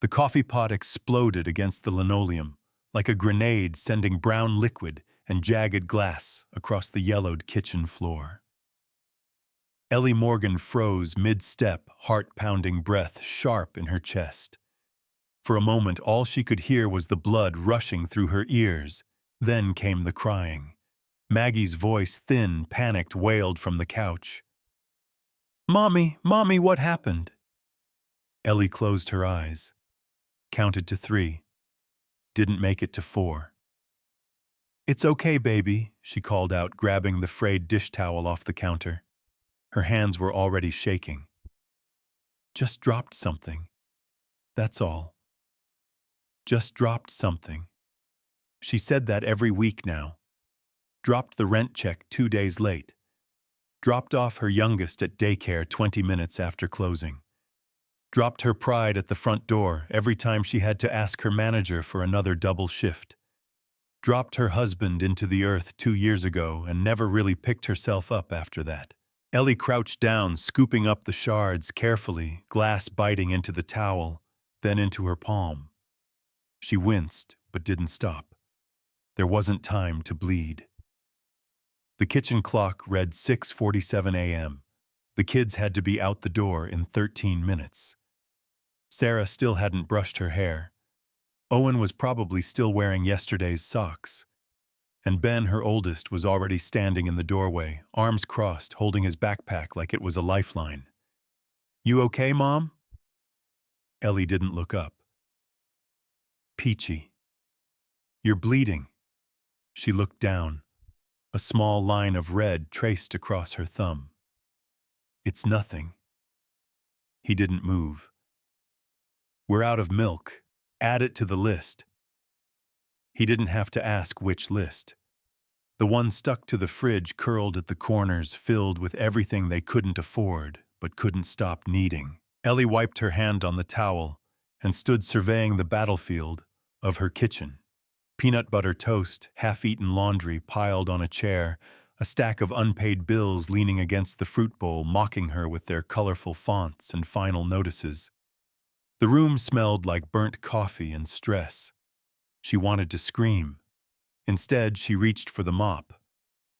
The coffee pot exploded against the linoleum, like a grenade sending brown liquid and jagged glass across the yellowed kitchen floor. Ellie Morgan froze mid-step, heart-pounding breath sharp in her chest. For a moment, all she could hear was the blood rushing through her ears. Then came the crying. Maggie's voice, thin, panicked, wailed from the couch. "Mommy, Mommy, what happened?" Ellie closed her eyes, counted to 3, didn't make it to 4. "It's okay, baby," she called out, grabbing the frayed dish towel off the counter. Her hands were already shaking. "Just dropped something. That's all. Just dropped something." She said that every week now. Dropped the rent check 2 days late. Dropped off her youngest at daycare 20 minutes after closing. Dropped her pride at the front door every time she had to ask her manager for another double shift. Dropped her husband into the earth 2 years ago and never really picked herself up after that. Ellie crouched down, scooping up the shards carefully, glass biting into the towel, then into her palm. She winced, but didn't stop. There wasn't time to bleed. The kitchen clock read 6:47 a.m. The kids had to be out the door in 13 minutes. Sarah still hadn't brushed her hair. Owen was probably still wearing yesterday's socks. And Ben, her oldest, was already standing in the doorway, arms crossed, holding his backpack like it was a lifeline. "You okay, Mom?" Ellie didn't look up. "Peachy. You're bleeding." She looked down. A small line of red traced across her thumb. "It's nothing." He didn't move. "We're out of milk. Add it to the list." He didn't have to ask which list. The one stuck to the fridge curled at the corners, filled with everything they couldn't afford, but couldn't stop needing. Ellie wiped her hand on the towel and stood surveying the battlefield of her kitchen. Peanut butter toast, half-eaten laundry piled on a chair, a stack of unpaid bills leaning against the fruit bowl, mocking her with their colorful fonts and final notices. The room smelled like burnt coffee and stress. She wanted to scream. Instead, she reached for the mop.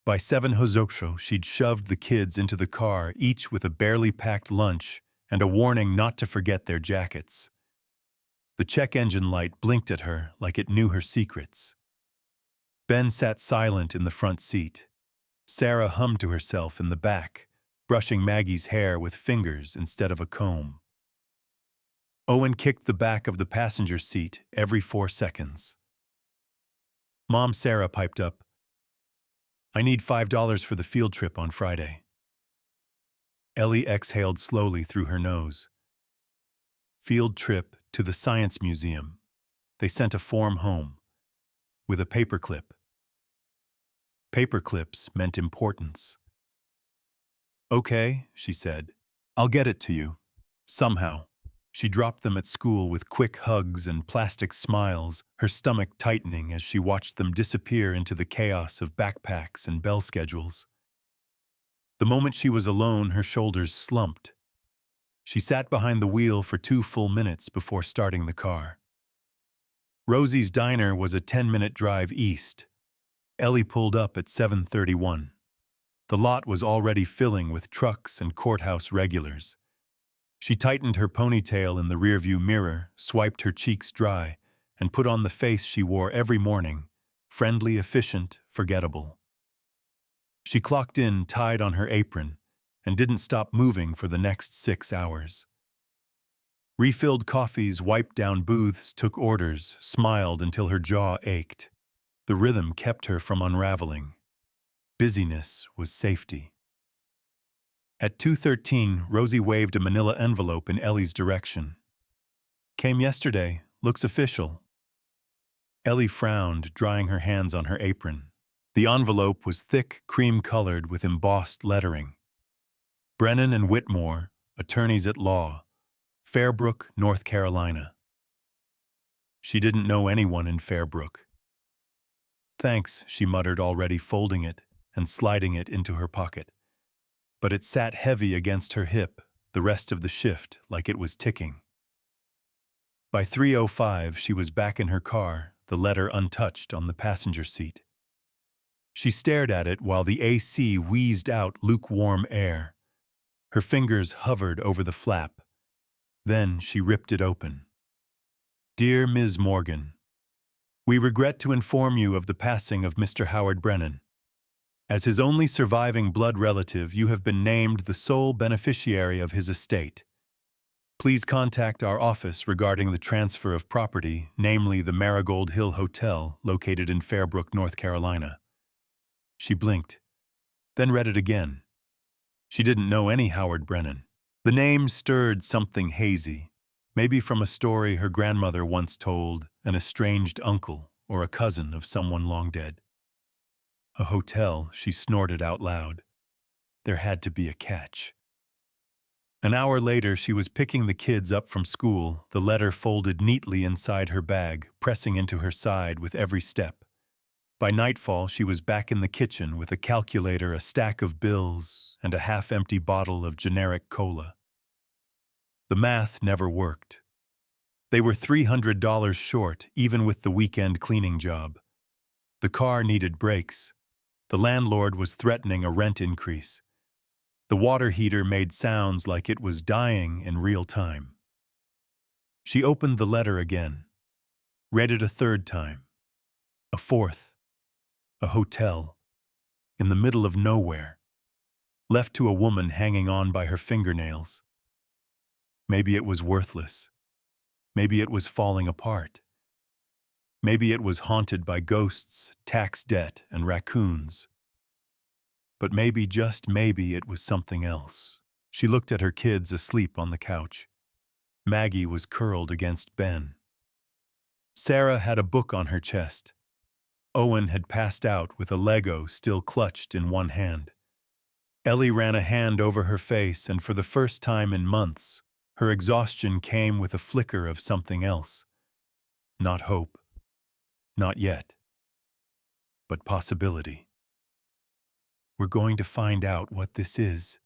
By 7:00, she'd shoved the kids into the car, each with a barely packed lunch and a warning not to forget their jackets. The check engine light blinked at her like it knew her secrets. Ben sat silent in the front seat. Sarah hummed to herself in the back, brushing Maggie's hair with fingers instead of a comb. Owen kicked the back of the passenger seat every 4 seconds. Mom, Sarah piped up, "I need $5 for the field trip on Friday." Ellie exhaled slowly through her nose. Field trip to the Science Museum. They sent a form home, with a paperclip. Paperclips meant importance. "Okay," she said. "I'll get it to you. Somehow." She dropped them at school with quick hugs and plastic smiles, her stomach tightening as she watched them disappear into the chaos of backpacks and bell schedules. The moment she was alone, her shoulders slumped. She sat behind the wheel for 2 full minutes before starting the car. Rosie's Diner was a 10-minute drive east. Ellie pulled up at 7:31. The lot was already filling with trucks and courthouse regulars. She tightened her ponytail in the rearview mirror, swiped her cheeks dry, and put on the face she wore every morning, friendly, efficient, forgettable. She clocked in, tied on her apron, and didn't stop moving for the next 6 hours. Refilled coffees, wiped down booths, took orders, smiled until her jaw ached. The rhythm kept her from unraveling. Busyness was safety. At 2:13, Rosie waved a manila envelope in Ellie's direction. "Came yesterday. Looks official." Ellie frowned, drying her hands on her apron. The envelope was thick, cream-colored with embossed lettering. Brennan and Whitmore, attorneys at law, Fairbrook, North Carolina. She didn't know anyone in Fairbrook. "Thanks," she muttered, already folding it and sliding it into her pocket. But it sat heavy against her hip the rest of the shift like it was ticking. By 3:05, she was back in her car, the letter untouched on the passenger seat. She stared at it while the AC wheezed out lukewarm air. Her fingers hovered over the flap. Then she ripped it open. Dear Ms. Morgan, we regret to inform you of the passing of Mr. Howard Brennan. As his only surviving blood relative, you have been named the sole beneficiary of his estate. Please contact our office regarding the transfer of property, namely the Marigold Hill Hotel, located in Fairbrook, North Carolina. She blinked, then read it again. She didn't know any Howard Brennan. The name stirred something hazy, maybe from a story her grandmother once told, an estranged uncle or a cousin of someone long dead. A hotel, she snorted out loud. There had to be a catch. An hour later, she was picking the kids up from school, the letter folded neatly inside her bag, pressing into her side with every step. By nightfall, she was back in the kitchen with a calculator, a stack of bills, and a half-empty bottle of generic cola. The math never worked. They were $300 short, even with the weekend cleaning job. The car needed brakes. The landlord was threatening a rent increase. The water heater made sounds like it was dying in real time. She opened the letter again, read it a third time, a fourth. A hotel, in the middle of nowhere, left to a woman hanging on by her fingernails. Maybe it was worthless. Maybe it was falling apart. Maybe it was haunted by ghosts, tax debt, and raccoons. But maybe, just maybe, it was something else. She looked at her kids asleep on the couch. Maggie was curled against Ben. Sarah had a book on her chest. Owen had passed out with a Lego still clutched in one hand. Ellie ran a hand over her face, and for the first time in months, her exhaustion came with a flicker of something else. Not hope. Not yet. But possibility. We're going to find out what this is,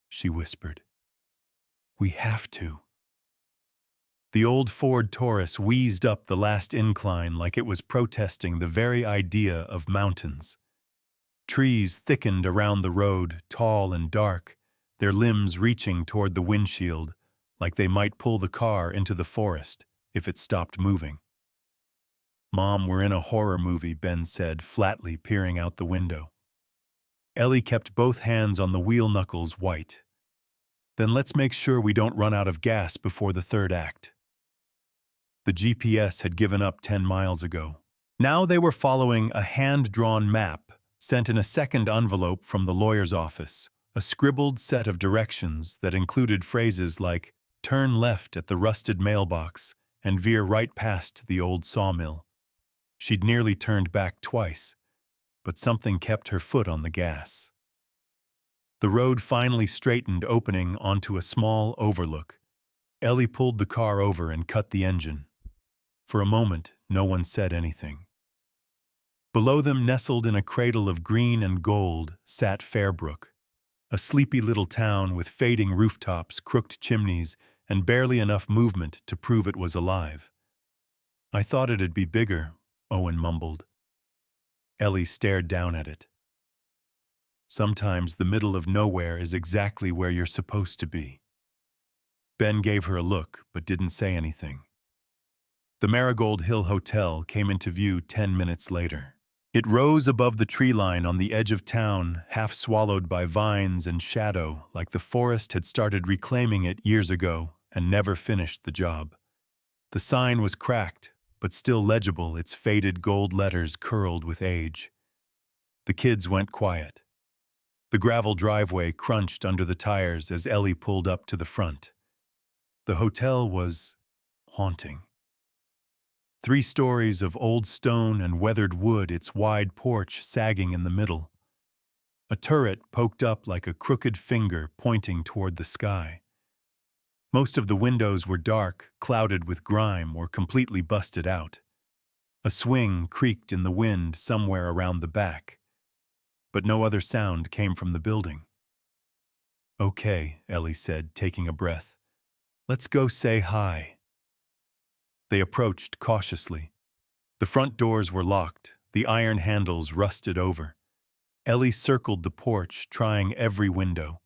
she whispered. We have to. The old Ford Taurus wheezed up the last incline like it was protesting the very idea of mountains. Trees thickened around the road, tall and dark, their limbs reaching toward the windshield, like they might pull the car into the forest if it stopped moving. Mom, we're in a horror movie, Ben said, flatly peering out the window. Ellie kept both hands on the wheel knuckles white. Then let's make sure we don't run out of gas before the third act. The GPS had given up 10 miles ago. Now they were following a hand-drawn map sent in a second envelope from the lawyer's office, a scribbled set of directions that included phrases like turn left at the rusted mailbox and veer right past the old sawmill. She'd nearly turned back twice, but something kept her foot on the gas. The road finally straightened, opening onto a small overlook. Ellie pulled the car over and cut the engine. For a moment, no one said anything. Below them, nestled in a cradle of green and gold, sat Fairbrook, a sleepy little town with fading rooftops, crooked chimneys, and barely enough movement to prove it was alive. I thought it'd be bigger, Owen mumbled. Ellie stared down at it. Sometimes the middle of nowhere is exactly where you're supposed to be. Ben gave her a look, but didn't say anything. The Marigold Hill Hotel came into view 10 minutes later. It rose above the tree line on the edge of town, half swallowed by vines and shadow, like the forest had started reclaiming it years ago and never finished the job. The sign was cracked, but still legible, its faded gold letters curled with age. The kids went quiet. The gravel driveway crunched under the tires as Ellie pulled up to the front. The hotel was haunting. 3 stories of old stone and weathered wood, its wide porch sagging in the middle. A turret poked up like a crooked finger pointing toward the sky. Most of the windows were dark, clouded with grime, or completely busted out. A swing creaked in the wind somewhere around the back. But no other sound came from the building. Okay, Ellie said, taking a breath. Let's go say hi. They approached cautiously. The front doors were locked, the iron handles rusted over. Ellie circled the porch, trying every window.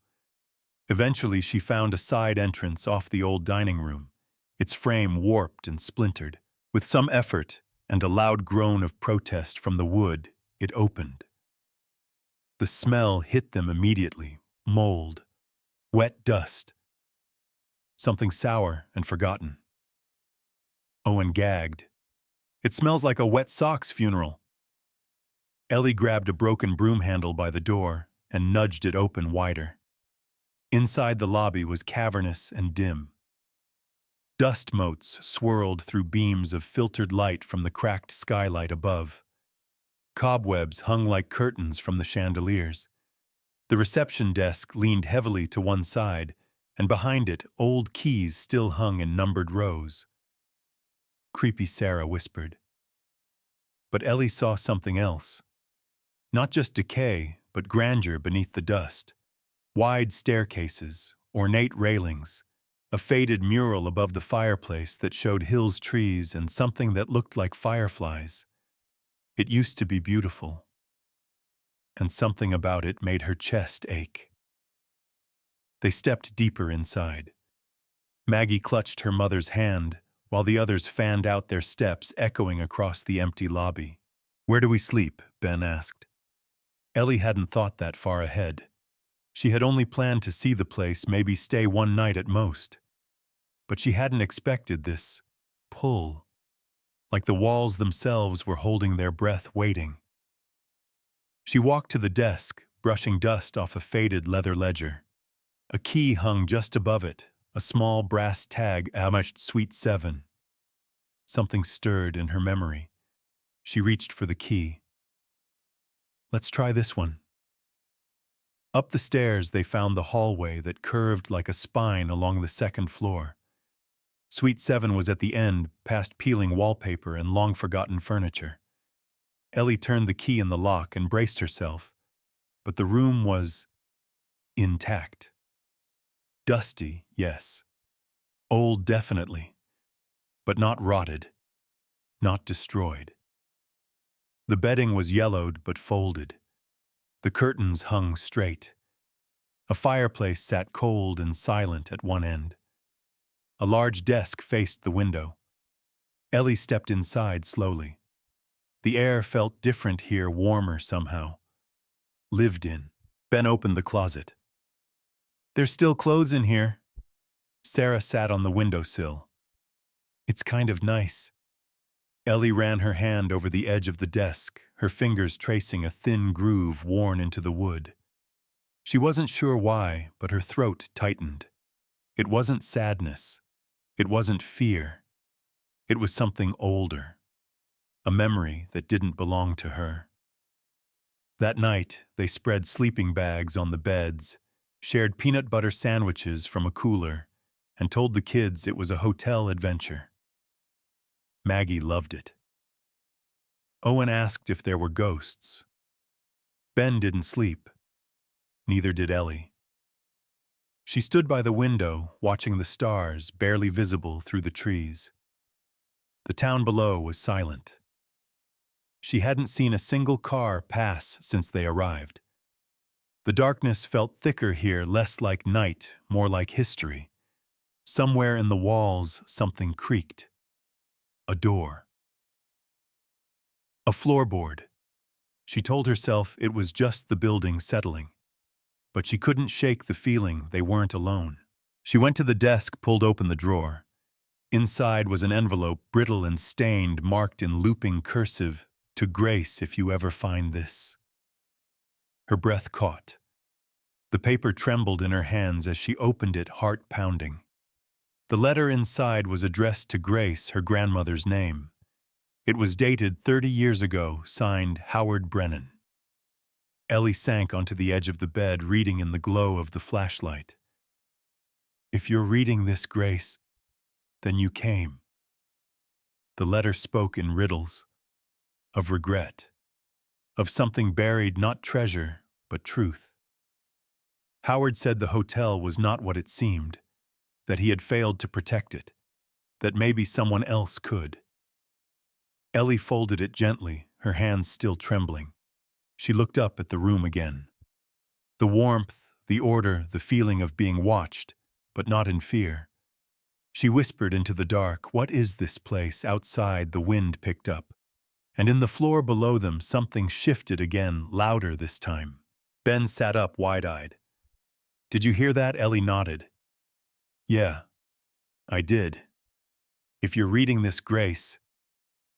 Eventually, she found a side entrance off the old dining room, its frame warped and splintered. With some effort and a loud groan of protest from the wood, it opened. The smell hit them immediately. Mold. Wet dust. Something sour and forgotten. Owen gagged. "It smells like a wet socks funeral." Ellie grabbed a broken broom handle by the door and nudged it open wider. Inside the lobby was cavernous and dim. Dust motes swirled through beams of filtered light from the cracked skylight above. Cobwebs hung like curtains from the chandeliers. The reception desk leaned heavily to one side, and behind it, old keys still hung in numbered rows. Creepy Sarah whispered. But Ellie saw something else. Not just decay, but grandeur beneath the dust. Wide staircases, ornate railings, a faded mural above the fireplace that showed Hill's trees and something that looked like fireflies. It used to be beautiful, and something about it made her chest ache. They stepped deeper inside. Maggie clutched her mother's hand, while the others fanned out their steps echoing across the empty lobby. "Where do we sleep?" Ben asked. Ellie hadn't thought that far ahead. She had only planned to see the place, maybe stay one night at most. But she hadn't expected this pull, like the walls themselves were holding their breath waiting. She walked to the desk, brushing dust off a faded leather ledger. A key hung just above it, a small brass tag amashed Suite 7. Something stirred in her memory. She reached for the key. "Let's try this one." Up the stairs, they found the hallway that curved like a spine along the second floor. Suite 7 was at the end, past peeling wallpaper and long-forgotten furniture. Ellie turned the key in the lock and braced herself, but the room was intact. Dusty, yes. Old, definitely. But not rotted. Not destroyed. The bedding was yellowed but folded. The curtains hung straight. A fireplace sat cold and silent at one end. A large desk faced the window. Ellie stepped inside slowly. The air felt different here, warmer somehow. Lived in. Ben opened the closet. "There's still clothes in here." Sarah sat on the windowsill. "It's kind of nice." Ellie ran her hand over the edge of the desk, her fingers tracing a thin groove worn into the wood. She wasn't sure why, but her throat tightened. It wasn't sadness. It wasn't fear. It was something older. A memory that didn't belong to her. That night, they spread sleeping bags on the beds, shared peanut butter sandwiches from a cooler, and told the kids it was a hotel adventure. Maggie loved it. Owen asked if there were ghosts. Ben didn't sleep. Neither did Ellie. She stood by the window, watching the stars barely visible through the trees. The town below was silent. She hadn't seen a single car pass since they arrived. The darkness felt thicker here, less like night, more like history. Somewhere in the walls, something creaked. A door. A floorboard. She told herself it was just the building settling. But she couldn't shake the feeling they weren't alone. She went to the desk, pulled open the drawer. Inside was an envelope, brittle and stained, marked in looping cursive, "To Grace if you ever find this." Her breath caught. The paper trembled in her hands as she opened it, heart pounding. The letter inside was addressed to Grace, her grandmother's name. It was dated 30 years ago, signed Howard Brennan. Ellie sank onto the edge of the bed, reading in the glow of the flashlight. "If you're reading this, Grace, then you came." The letter spoke in riddles, of regret, of something buried, not treasure, but truth. Howard said the hotel was not what it seemed, that he had failed to protect it. that maybe someone else could. Ellie folded it gently, her hands still trembling. She looked up at the room again. The warmth, the order, the feeling of being watched, but not in fear. She whispered into the dark, "What is this place?" Outside, the wind picked up. And in the floor below them, something shifted again, louder this time. Ben sat up wide-eyed. "Did you hear that?" Ellie nodded. "Yeah, I did. If you're reading this, Grace,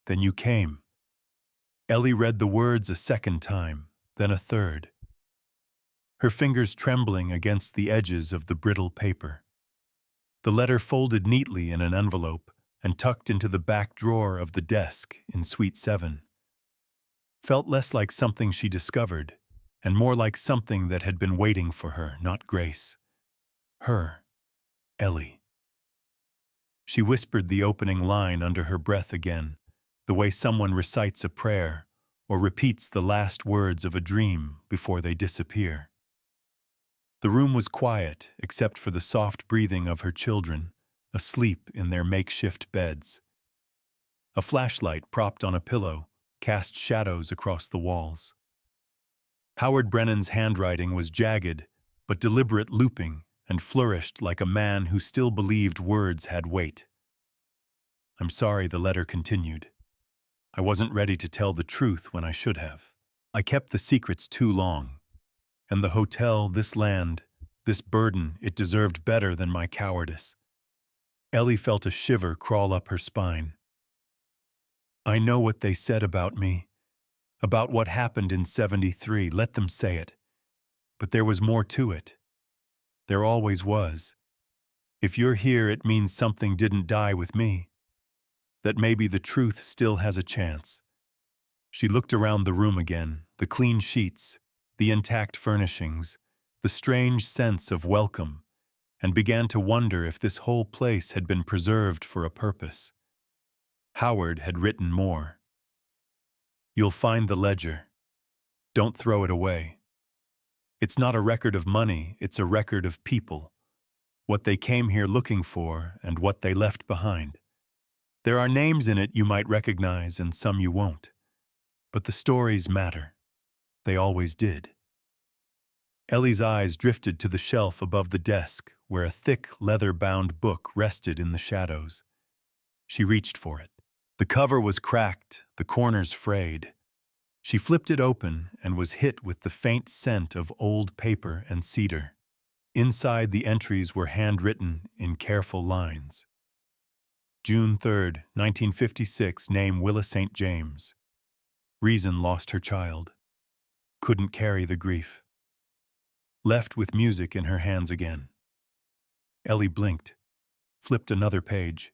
then you came." Ellie read the words a second time, then a third, her fingers trembling against the edges of the brittle paper. The letter folded neatly in an envelope and tucked into the back drawer of the desk in Suite 7. Felt less like something she discovered, and more like something that had been waiting for her, not Grace. Her, Ellie. She whispered the opening line under her breath again, the way someone recites a prayer or repeats the last words of a dream before they disappear. The room was quiet except for the soft breathing of her children, asleep in their makeshift beds. A flashlight propped on a pillow cast shadows across the walls. Howard Brennan's handwriting was jagged, but deliberate looping, and flourished like a man who still believed words had weight. "I'm sorry," the letter continued. "I wasn't ready to tell the truth when I should have. I kept the secrets too long. And the hotel, this land, this burden, it deserved better than my cowardice." Ellie felt a shiver crawl up her spine. "I know what they said about me, about what happened in '73, let them say it. But there was more to it. There always was. If you're here, it means something didn't die with me. That maybe the truth still has a chance." She looked around the room again, the clean sheets, the intact furnishings, the strange sense of welcome, and began to wonder if this whole place had been preserved for a purpose. Howard had written more. "You'll find the ledger. Don't throw it away. It's not a record of money, it's a record of people. What they came here looking for and what they left behind. There are names in it you might recognize and some you won't. But the stories matter. They always did." Ellie's eyes drifted to the shelf above the desk where a thick, leather-bound book rested in the shadows. She reached for it. The cover was cracked, the corners frayed. She flipped it open and was hit with the faint scent of old paper and cedar. Inside, the entries were handwritten in careful lines. June 3rd, 1956, name Willa St. James. Reason lost her child. Couldn't carry the grief. Left with music in her hands again. Ellie blinked, flipped another page.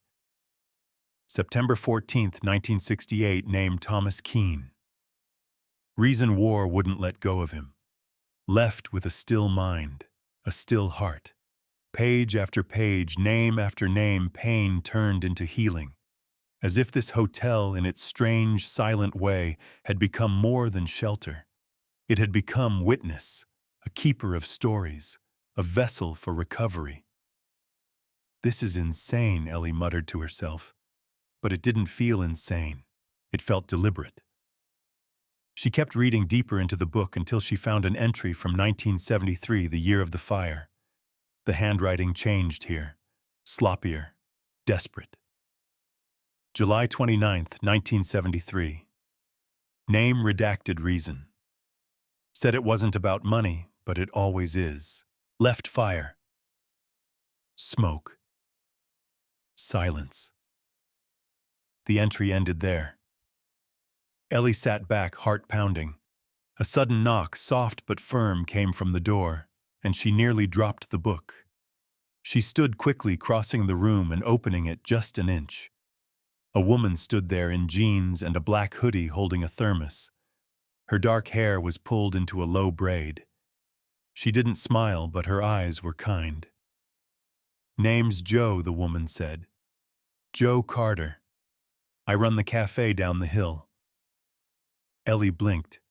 September 14th, 1968, name Thomas Keene. Reason war wouldn't let go of him. Left with a still mind, a still heart. Page after page, name after name, pain turned into healing. As if this hotel, in its strange, silent way, had become more than shelter. It had become witness, a keeper of stories, a vessel for recovery. "This is insane," Ellie muttered to herself. But it didn't feel insane. It felt deliberate. She kept reading deeper into the book until she found an entry from 1973, the year of the fire. The handwriting changed here. Sloppier. Desperate. July 29th, 1973. Name redacted reason. Said it wasn't about money, but it always is. Left fire. Smoke. Silence. The entry ended there. Ellie sat back, heart pounding. A sudden knock, soft but firm, came from the door, and she nearly dropped the book. She stood quickly, crossing the room and opening it just an inch. A woman stood there in jeans and a black hoodie holding a thermos. Her dark hair was pulled into a low braid. She didn't smile, but her eyes were kind. "Name's Joe," the woman said. "Joe Carter. I run the cafe down the hill." Ellie blinked.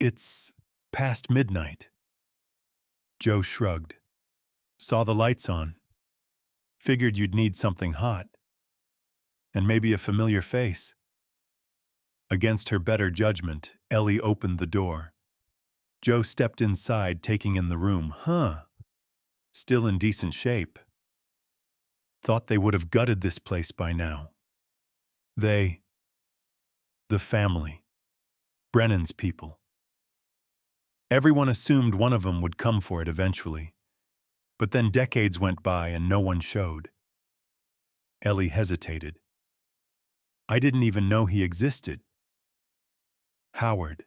"It's past midnight." Joe shrugged. "Saw the lights on. Figured you'd need something hot. And maybe a familiar face. Against her better judgment, Ellie opened the door. Joe stepped inside, taking in the room. Still in decent shape. Thought they would have gutted this place by now. The family. Brennan's people. Everyone assumed one of them would come for it eventually. But then decades went by and no one showed. Ellie hesitated. I didn't even know he existed. Howard.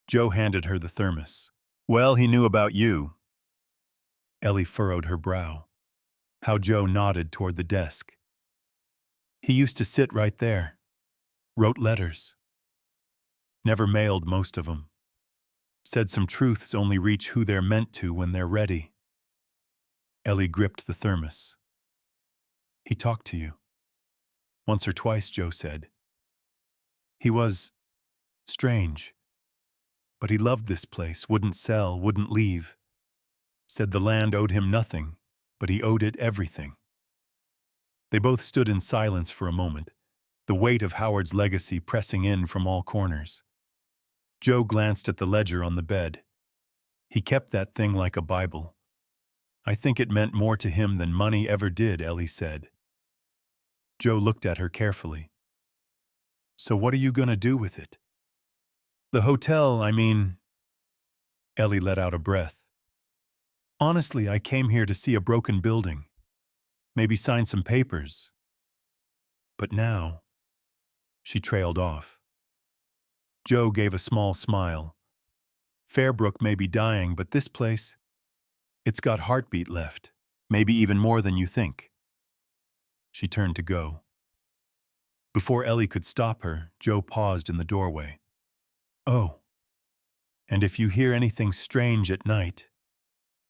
Joe handed her the thermos. Well, he knew about you. Ellie furrowed her brow. How Joe nodded toward the desk. He used to sit right there. Wrote letters. Never mailed most of them. Said some truths only reach who they're meant to when they're ready. Ellie gripped the thermos. He talked to you. Once or twice, Joe said. He was strange. But he loved this place, wouldn't sell, wouldn't leave. Said the land owed him nothing, but he owed it everything. They both stood in silence for a moment, the weight of Howard's legacy pressing in from all corners. Joe glanced at the ledger on the bed. He kept that thing like a Bible. I think it meant more to him than money ever did, Ellie said. Joe looked at her carefully. So what are you going to do with it? The hotel, I mean... Ellie let out a breath. Honestly, I came here to see a broken building. Maybe sign some papers. But now... She trailed off. Joe gave a small smile. Fairbrook may be dying, but this place... It's got heartbeat left. Maybe even more than you think. She turned to go. Before Ellie could stop her, Joe paused in the doorway. Oh. And if you hear anything strange at night,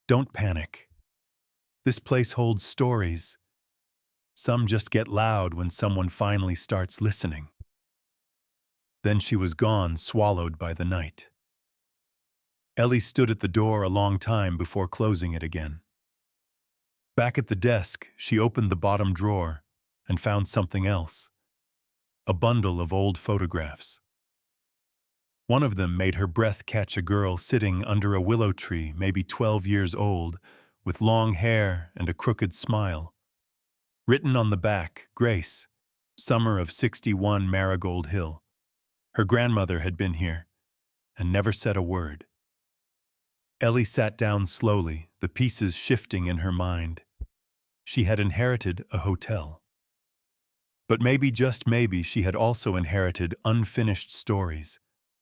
don't panic. This place holds stories. Some just get loud when someone finally starts listening. Then she was gone, swallowed by the night. Ellie stood at the door a long time before closing it again. Back at the desk, she opened the bottom drawer and found something else. A bundle of old photographs. One of them made her breath catch a girl sitting under a willow tree, maybe 12 years old, with long hair and a crooked smile. Written on the back, Grace, summer of '61 Marigold Hill. Her grandmother had been here and never said a word. Ellie sat down slowly, the pieces shifting in her mind. She had inherited a hotel. But maybe, just maybe, she had also inherited unfinished stories,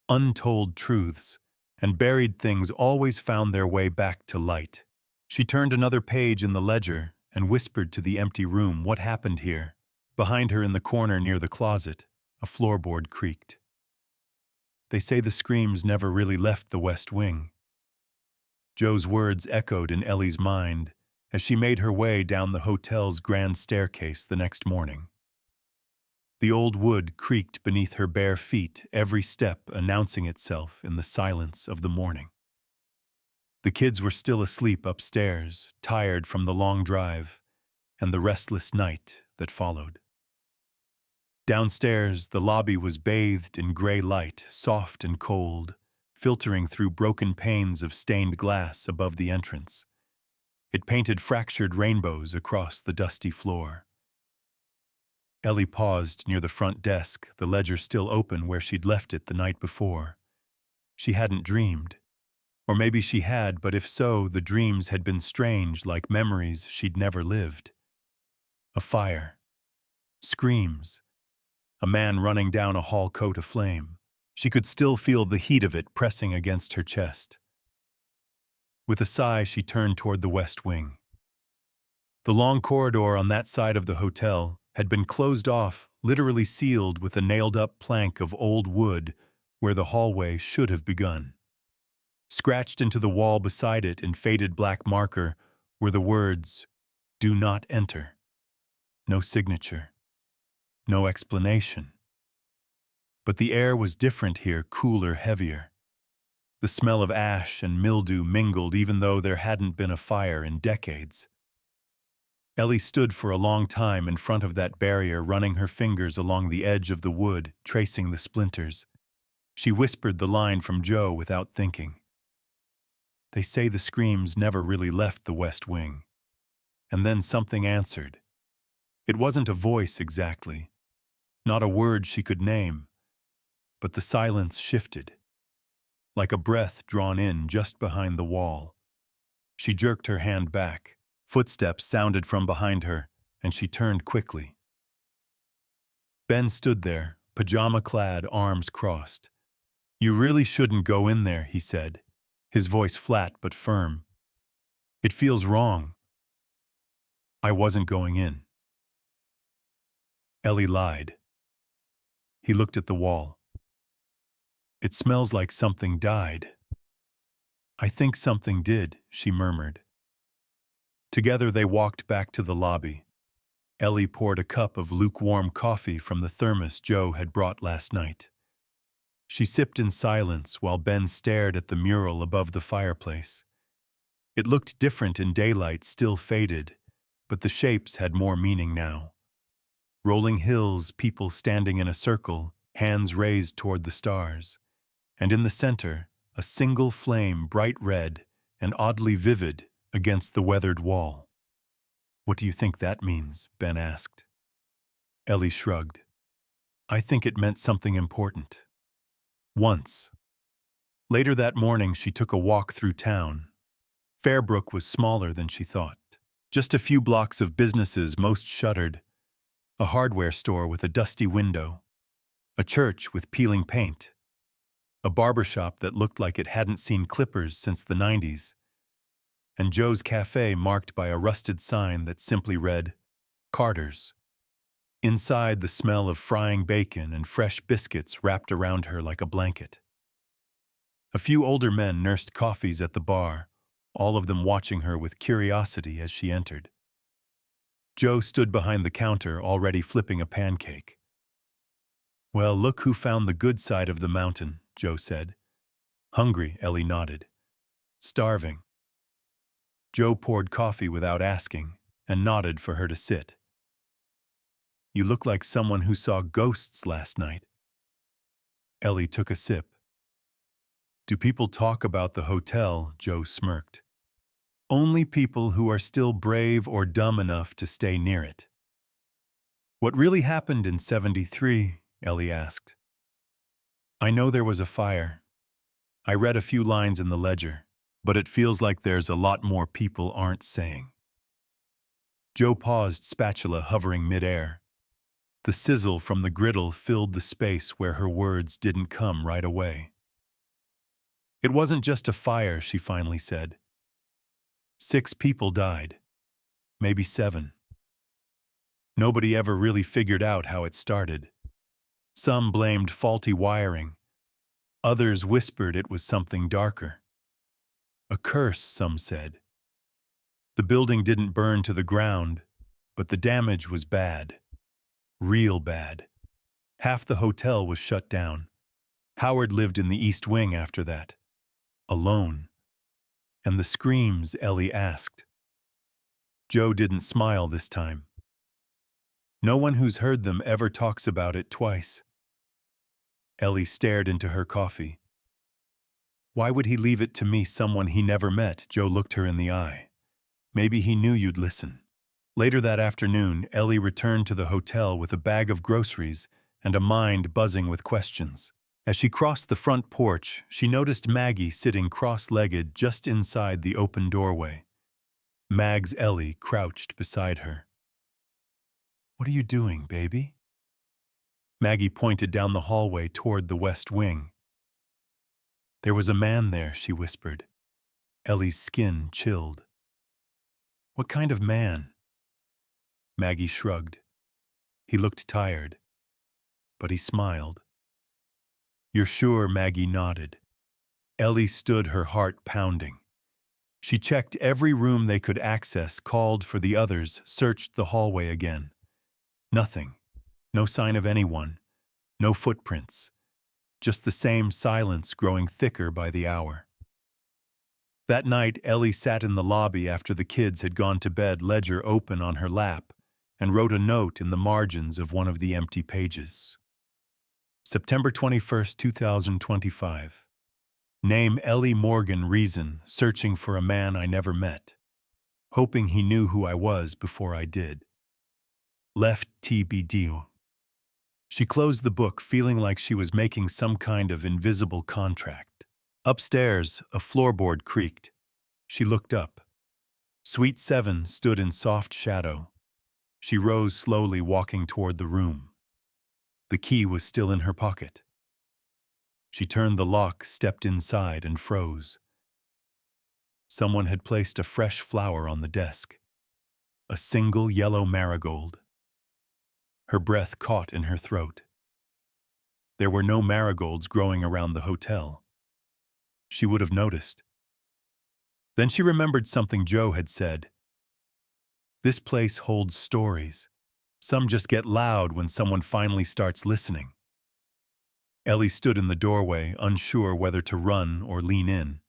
untold truths, and buried things always found their way back to light. She turned another page in the ledger and whispered to the empty room what happened here. Behind her in the corner near the closet, a floorboard creaked. They say the screams never really left the West Wing. Joe's words echoed in Ellie's mind as she made her way down the hotel's grand staircase the next morning. The old wood creaked beneath her bare feet, every step announcing itself in the silence of the morning. The kids were still asleep upstairs, tired from the long drive and the restless night that followed. Downstairs, the lobby was bathed in gray light, soft and cold, filtering through broken panes of stained glass above the entrance. It painted fractured rainbows across the dusty floor. Ellie paused near the front desk, the ledger still open where she'd left it the night before. She hadn't dreamed. Or maybe she had, but if so, the dreams had been strange, like memories she'd never lived. A fire. Screams. A man running down a hall coat aflame. She could still feel the heat of it pressing against her chest. With a sigh, she turned toward the West Wing. The long corridor on that side of the hotel had been closed off, literally sealed with a nailed-up plank of old wood where the hallway should have begun. Scratched into the wall beside it in faded black marker were the words, "Do not enter." No signature. No explanation. But the air was different here, cooler, heavier. The smell of ash and mildew mingled even though there hadn't been a fire in decades. Ellie stood for a long time in front of that barrier, running her fingers along the edge of the wood, tracing the splinters. She whispered the line from Joe without thinking. They say the screams never really left the West Wing. And then something answered. It wasn't a voice exactly, not a word she could name, but the silence shifted, like a breath drawn in just behind the wall. She jerked her hand back. Footsteps sounded from behind her, and she turned quickly. Ben stood there, pajama-clad, arms crossed. "You really shouldn't go in there," he said, his voice flat but firm. "It feels wrong." "I wasn't going in." Ellie lied. He looked at the wall. "It smells like something died." "I think something did," she murmured. Together they walked back to the lobby. Ellie poured a cup of lukewarm coffee from the thermos Joe had brought last night. She sipped in silence while Ben stared at the mural above the fireplace. It looked different in daylight, still faded, but the shapes had more meaning now. Rolling hills, people standing in a circle, hands raised toward the stars. And in the center, a single flame, bright red and oddly vivid, against the weathered wall. "What do you think that means?" Ben asked. Ellie shrugged. "I think it meant something important. Once." Later that morning, she took a walk through town. Fairbrook was smaller than she thought. Just a few blocks of businesses, most shuttered. A hardware store with a dusty window. A church with peeling paint. A barbershop that looked like it hadn't seen clippers since the 90s. And Joe's Cafe marked by a rusted sign that simply read, "Carter's." Inside, the smell of frying bacon and fresh biscuits wrapped around her like a blanket. A few older men nursed coffees at the bar, all of them watching her with curiosity as she entered. Joe stood behind the counter, already flipping a pancake. "Well, look who found the good side of the mountain," Joe said. "Hungry," Ellie nodded. "Starving." Joe poured coffee without asking and nodded for her to sit. "You look like someone who saw ghosts last night." Ellie took a sip. "Do people talk about the hotel?" Joe smirked. "Only people who are still brave or dumb enough to stay near it." "What really happened in '73?" Ellie asked. "I know there was a fire. I read a few lines in the ledger, but it feels like there's a lot more people aren't saying." Joe paused, spatula hovering midair. The sizzle from the griddle filled the space where her words didn't come right away. "It wasn't just a fire," she finally said. 6 people died. Maybe 7. Nobody ever really figured out how it started. Some blamed faulty wiring. Others whispered it was something darker. A curse, some said. The building didn't burn to the ground, but the damage was bad. Real bad. Half the hotel was shut down. Howard lived in the East Wing after that. Alone. And the screams, Ellie asked. Joe didn't smile this time. "No one who's heard them ever talks about it twice." Ellie stared into her coffee. "Why would he leave it to me, someone he never met?" Joe looked her in the eye. "Maybe he knew you'd listen." Later that afternoon, Ellie returned to the hotel with a bag of groceries and a mind buzzing with questions. As she crossed the front porch, she noticed Maggie sitting cross-legged just inside the open doorway. Mag's Ellie crouched beside her. "What are you doing, baby?" Maggie pointed down the hallway toward the West Wing. "There was a man there," she whispered. Ellie's skin chilled. "What kind of man?" Maggie shrugged. He looked tired, but he smiled. "You're sure?" Maggie nodded. Ellie stood, her heart pounding. She checked every room they could access, called for the others, searched the hallway again. Nothing. No sign of anyone. No footprints. Just the same silence growing thicker by the hour. That night, Ellie sat in the lobby after the kids had gone to bed, ledger open on her lap, and wrote a note in the margins of one of the empty pages. September 21st, 2025. Name Ellie Morgan, reason, searching for a man I never met. Hoping he knew who I was before I did. Left TBD. She closed the book, feeling like she was making some kind of invisible contract. Upstairs, a floorboard creaked. She looked up. Suite 7 stood in soft shadow. She rose slowly, walking toward the room. The key was still in her pocket. She turned the lock, stepped inside, and froze. Someone had placed a fresh flower on the desk. A single yellow marigold. Her breath caught in her throat. There were no marigolds growing around the hotel. She would have noticed. Then she remembered something Joe had said. This place holds stories. Some just get loud when someone finally starts listening. Ellie stood in the doorway, unsure whether to run or lean in.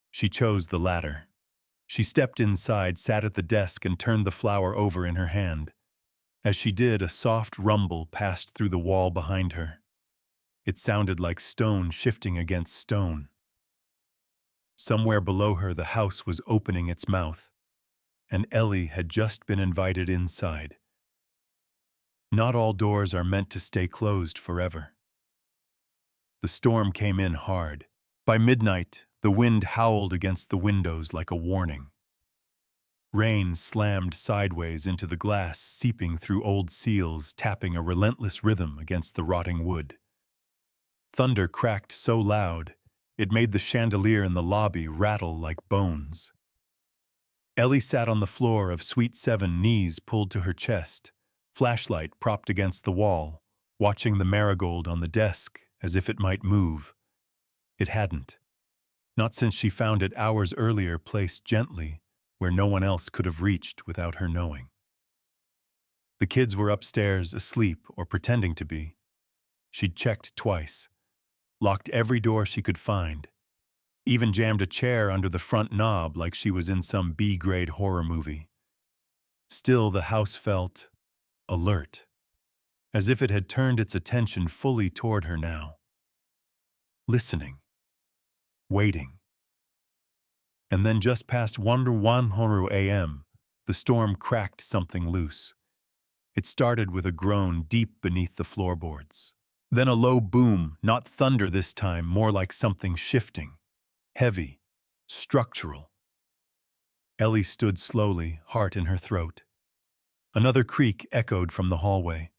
She chose the latter. She stepped inside, sat at the desk, and turned the flower over in her hand. As she did, a soft rumble passed through the wall behind her. It sounded like stone shifting against stone. Somewhere below her, the house was opening its mouth, and Ellie had just been invited inside. Not all doors are meant to stay closed forever. The storm came in hard. By midnight, the wind howled against the windows like a warning. Rain slammed sideways into the glass, seeping through old seals, tapping a relentless rhythm against the rotting wood. Thunder cracked so loud, it made the chandelier in the lobby rattle like bones. Ellie sat on the floor of Suite 7, knees pulled to her chest, flashlight propped against the wall, watching the marigold on the desk as if it might move. It hadn't. Not since she found it hours earlier, placed gently where no one else could have reached without her knowing. The kids were upstairs, asleep or pretending to be. She'd checked twice, locked every door she could find, even jammed a chair under the front knob like she was in some B-grade horror movie. Still, the house felt alert, as if it had turned its attention fully toward her now. Listening. Waiting. And then just past 1 a.m., the storm cracked something loose. It started with a groan deep beneath the floorboards. Then a low boom, not thunder this time, more like something shifting. Heavy. Structural. Ellie stood slowly, heart in her throat. Another creak echoed from the hallway.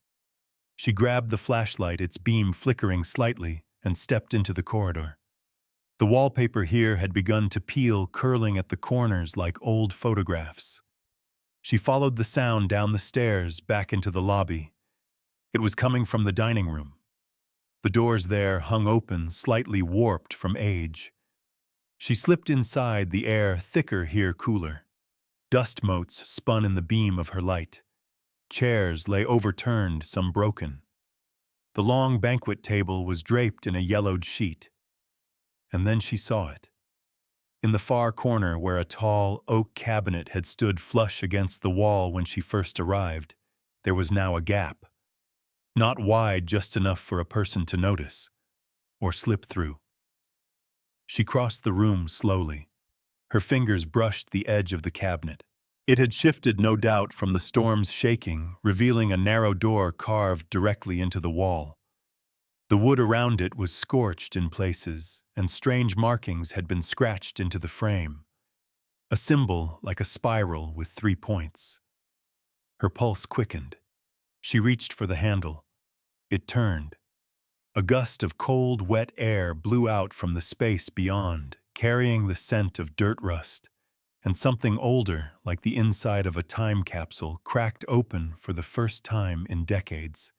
She grabbed the flashlight, its beam flickering slightly, and stepped into the corridor. The wallpaper here had begun to peel, curling at the corners like old photographs. She followed the sound down the stairs, back into the lobby. It was coming from the dining room. The doors there hung open, slightly warped from age. She slipped inside, the air thicker here, cooler. Dust motes spun in the beam of her light. Chairs lay overturned, some broken. The long banquet table was draped in a yellowed sheet. And then she saw it. In the far corner, where a tall oak cabinet had stood flush against the wall when she first arrived, there was now a gap. Not wide, just enough for a person to notice, or slip through. She crossed the room slowly. Her fingers brushed the edge of the cabinet. It had shifted, no doubt, from the storm's shaking, revealing a narrow door carved directly into the wall. The wood around it was scorched in places, and strange markings had been scratched into the frame. A symbol like a spiral with 3 points. Her pulse quickened. She reached for the handle. It turned. A gust of cold, wet air blew out from the space beyond, carrying the scent of dirt rust, and something older, like the inside of a time capsule, cracked open for the first time in decades.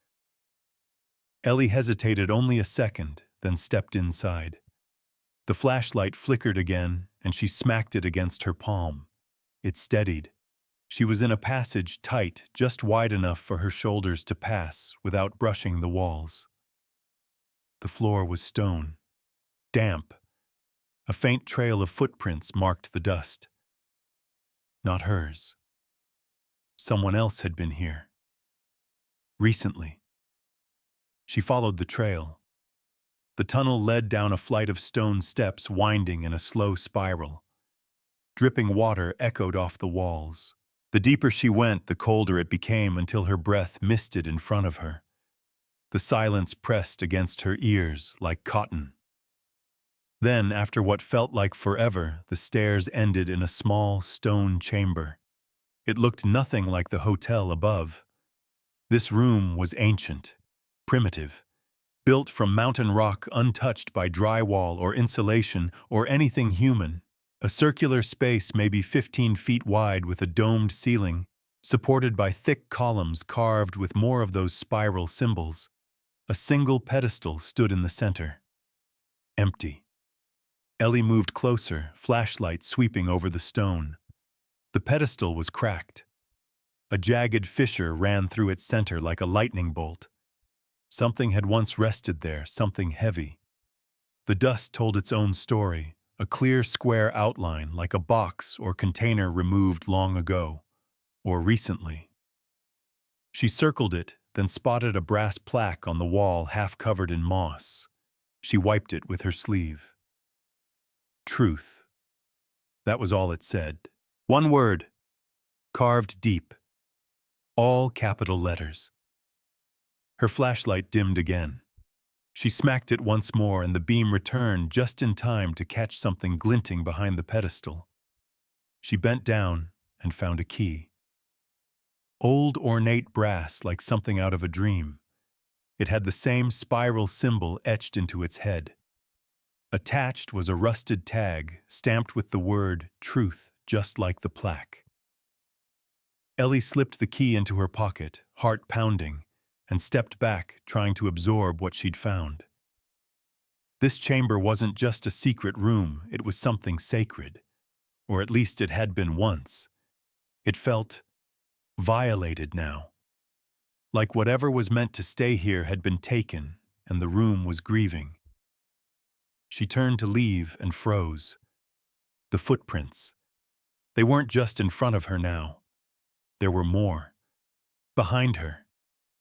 Ellie hesitated only a second, then stepped inside. The flashlight flickered again, and she smacked it against her palm. It steadied. She was in a passage tight, just wide enough for her shoulders to pass without brushing the walls. The floor was stone, damp, A faint trail of footprints marked the dust. Not hers. Someone else had been here. Recently. She followed the trail. The tunnel led down a flight of stone steps winding in a slow spiral. Dripping water echoed off the walls. The deeper she went, the colder it became until her breath misted in front of her. The silence pressed against her ears like cotton. Then, after what felt like forever, the stairs ended in a small stone chamber. It looked nothing like the hotel above. This room was ancient, primitive, built from mountain rock untouched by drywall or insulation or anything human. A circular space maybe 15 feet wide with a domed ceiling, supported by thick columns carved with more of those spiral symbols. A single pedestal stood in the center. Empty. Ellie moved closer, flashlight sweeping over the stone. The pedestal was cracked. A jagged fissure ran through its center like a lightning bolt. Something had once rested there, something heavy. The dust told its own story, a clear square outline like a box or container removed long ago, or recently. She circled it, then spotted a brass plaque on the wall half covered in moss. She wiped it with her sleeve. Truth. That was all it said. One word, carved deep. All capital letters. Her flashlight dimmed again. She smacked it once more and the beam returned just in time to catch something glinting behind the pedestal. She bent down and found a key. Old ornate brass like something out of a dream. It had the same spiral symbol etched into its head. Attached was a rusted tag stamped with the word truth just like the plaque. Ellie slipped the key into her pocket, heart pounding, and stepped back, trying to absorb what she'd found. This chamber wasn't just a secret room, it was something sacred. Or at least it had been once. It felt violated now. Like whatever was meant to stay here had been taken, and the room was grieving. She turned to leave and froze. The footprints. They weren't just in front of her now. There were more. Behind her.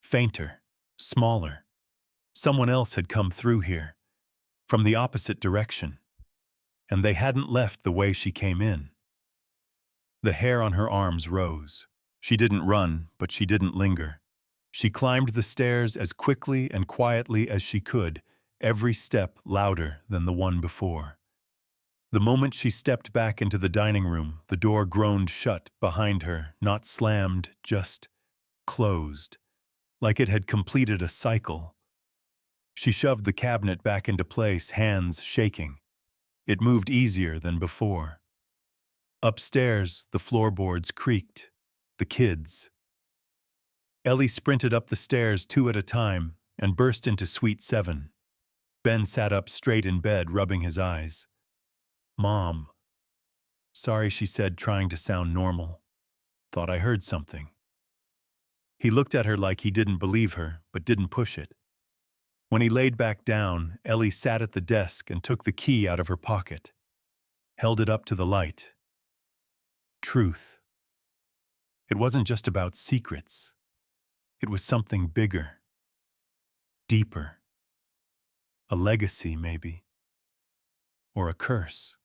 Fainter. Smaller. Someone else had come through here. From the opposite direction. And they hadn't left the way she came in. The hair on her arms rose. She didn't run, but she didn't linger. She climbed the stairs as quickly and quietly as she could, every step louder than the one before. The moment she stepped back into the dining room, the door groaned shut behind her, not slammed, just closed, like it had completed a cycle. She shoved the cabinet back into place, hands shaking. It moved easier than before. Upstairs, the floorboards creaked. The kids. Ellie sprinted up the stairs 2 at a time and burst into Suite 7. Ben sat up straight in bed, rubbing his eyes. "Mom." "Sorry," she said, trying to sound normal. "Thought I heard something." He looked at her like he didn't believe her, but didn't push it. When he laid back down, Ellie sat at the desk and took the key out of her pocket. Held it up to the light. Truth. It wasn't just about secrets. It was something bigger. Deeper. A legacy, maybe. Or a curse.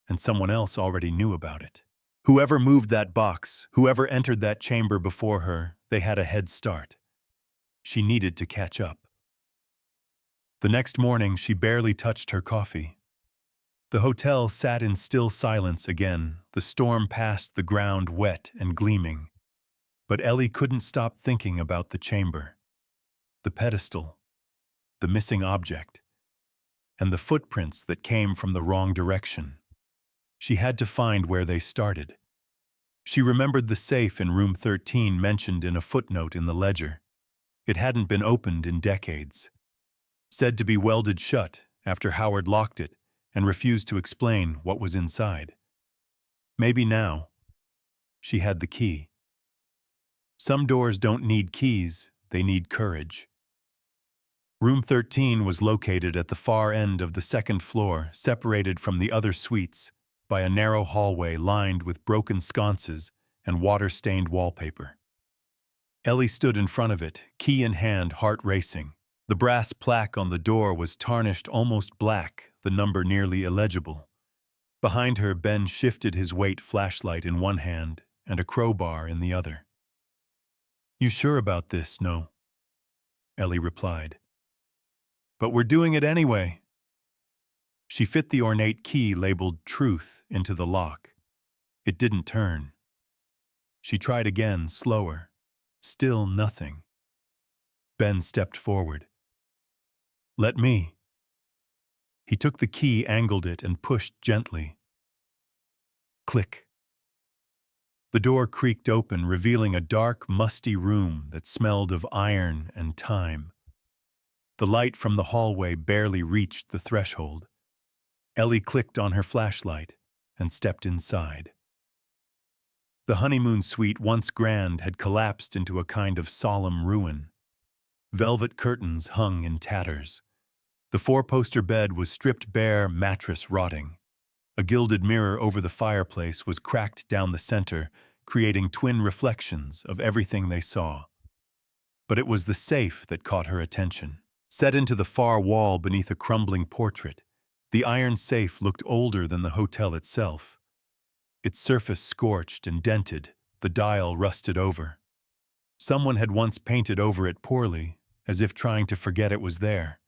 And someone else already knew about it. Whoever moved that box, whoever entered that chamber before her, they had a head start. She needed to catch up. The next morning, she barely touched her coffee. The hotel sat in still silence again, the storm passed the ground wet and gleaming. But Ellie couldn't stop thinking about the chamber, the pedestal, the missing object, and the footprints that came from the wrong direction. She had to find where they started. She remembered the safe in room 13 mentioned in a footnote in the ledger. It hadn't been opened in decades. Said to be welded shut after Howard locked it and refused to explain what was inside. Maybe now, she had the key. Some doors don't need keys, they need courage. Room 13 was located at the far end of the second floor, separated from the other suites by a narrow hallway lined with broken sconces and water-stained wallpaper. Ellie stood in front of it, key in hand, heart racing. The brass plaque on the door was tarnished almost black, the number nearly illegible. Behind her, Ben shifted his weight flashlight in one hand and a crowbar in the other. "You sure about this, no?" Ellie replied. "But we're doing it anyway." She fit the ornate key labeled Truth into the lock. It didn't turn. She tried again, slower. Still nothing. Ben stepped forward. "Let me." He took the key, angled it, and pushed gently. Click. The door creaked open, revealing a dark, musty room that smelled of iron and time. The light from the hallway barely reached the threshold. Ellie clicked on her flashlight and stepped inside. The honeymoon suite, once grand, had collapsed into a kind of solemn ruin. Velvet curtains hung in tatters. The four-poster bed was stripped bare, mattress rotting. A gilded mirror over the fireplace was cracked down the center, creating twin reflections of everything they saw. But it was the safe that caught her attention. Set into the far wall beneath a crumbling portrait, the iron safe looked older than the hotel itself. Its surface scorched and dented, the dial rusted over. Someone had once painted over it poorly, as if trying to forget it was there.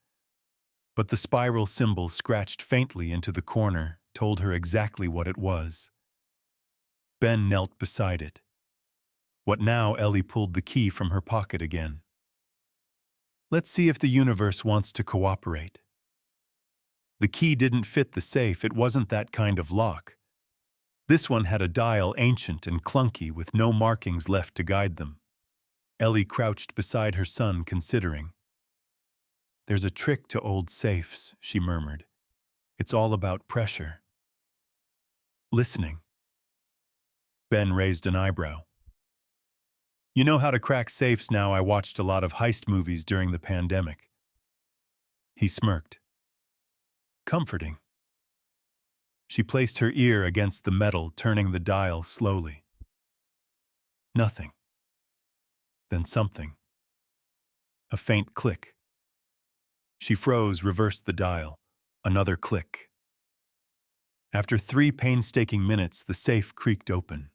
But the spiral symbol scratched faintly into the corner told her exactly what it was. Ben knelt beside it. What now? Ellie pulled the key from her pocket again. "Let's see if the universe wants to cooperate." The key didn't fit the safe. It wasn't that kind of lock. This one had a dial ancient and clunky with no markings left to guide them. Ellie crouched beside her son, considering. "There's a trick to old safes," she murmured. "It's all about pressure." Listening. Ben raised an eyebrow. "You know how to crack safes now. I watched a lot of heist movies during the pandemic." He smirked. "Comforting." She placed her ear against the metal, turning the dial slowly. Nothing. Then something. A faint click. She froze, reversed the dial. Another click. After 3 painstaking minutes, the safe creaked open.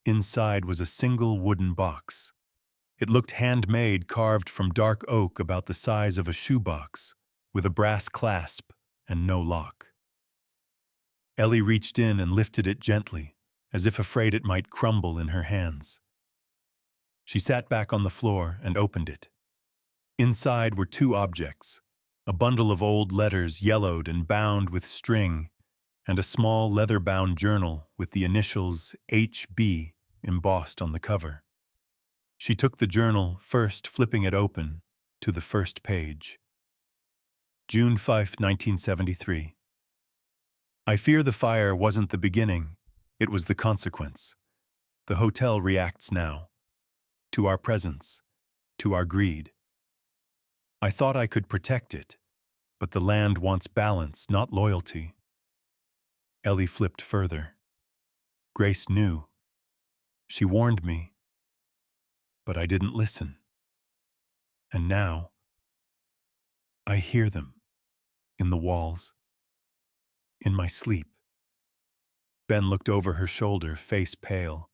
Inside was a single wooden box. It looked handmade, carved from dark oak about the size of a shoebox, with a brass clasp and no lock. Ellie reached in and lifted it gently, as if afraid it might crumble in her hands. She sat back on the floor and opened it. Inside were 2 objects, a bundle of old letters yellowed and bound with string, and a small leather-bound journal with the initials HB embossed on the cover. She took the journal, first flipping it open to the first page. June 5, 1973. "I fear the fire wasn't the beginning, it was the consequence. The hotel reacts now. To our presence, to our greed. I thought I could protect it, but the land wants balance, not loyalty." Ellie flipped further. Grace knew. She warned me. But I didn't listen. And now, I hear them. In the walls. In my sleep. Ben looked over her shoulder, face pale.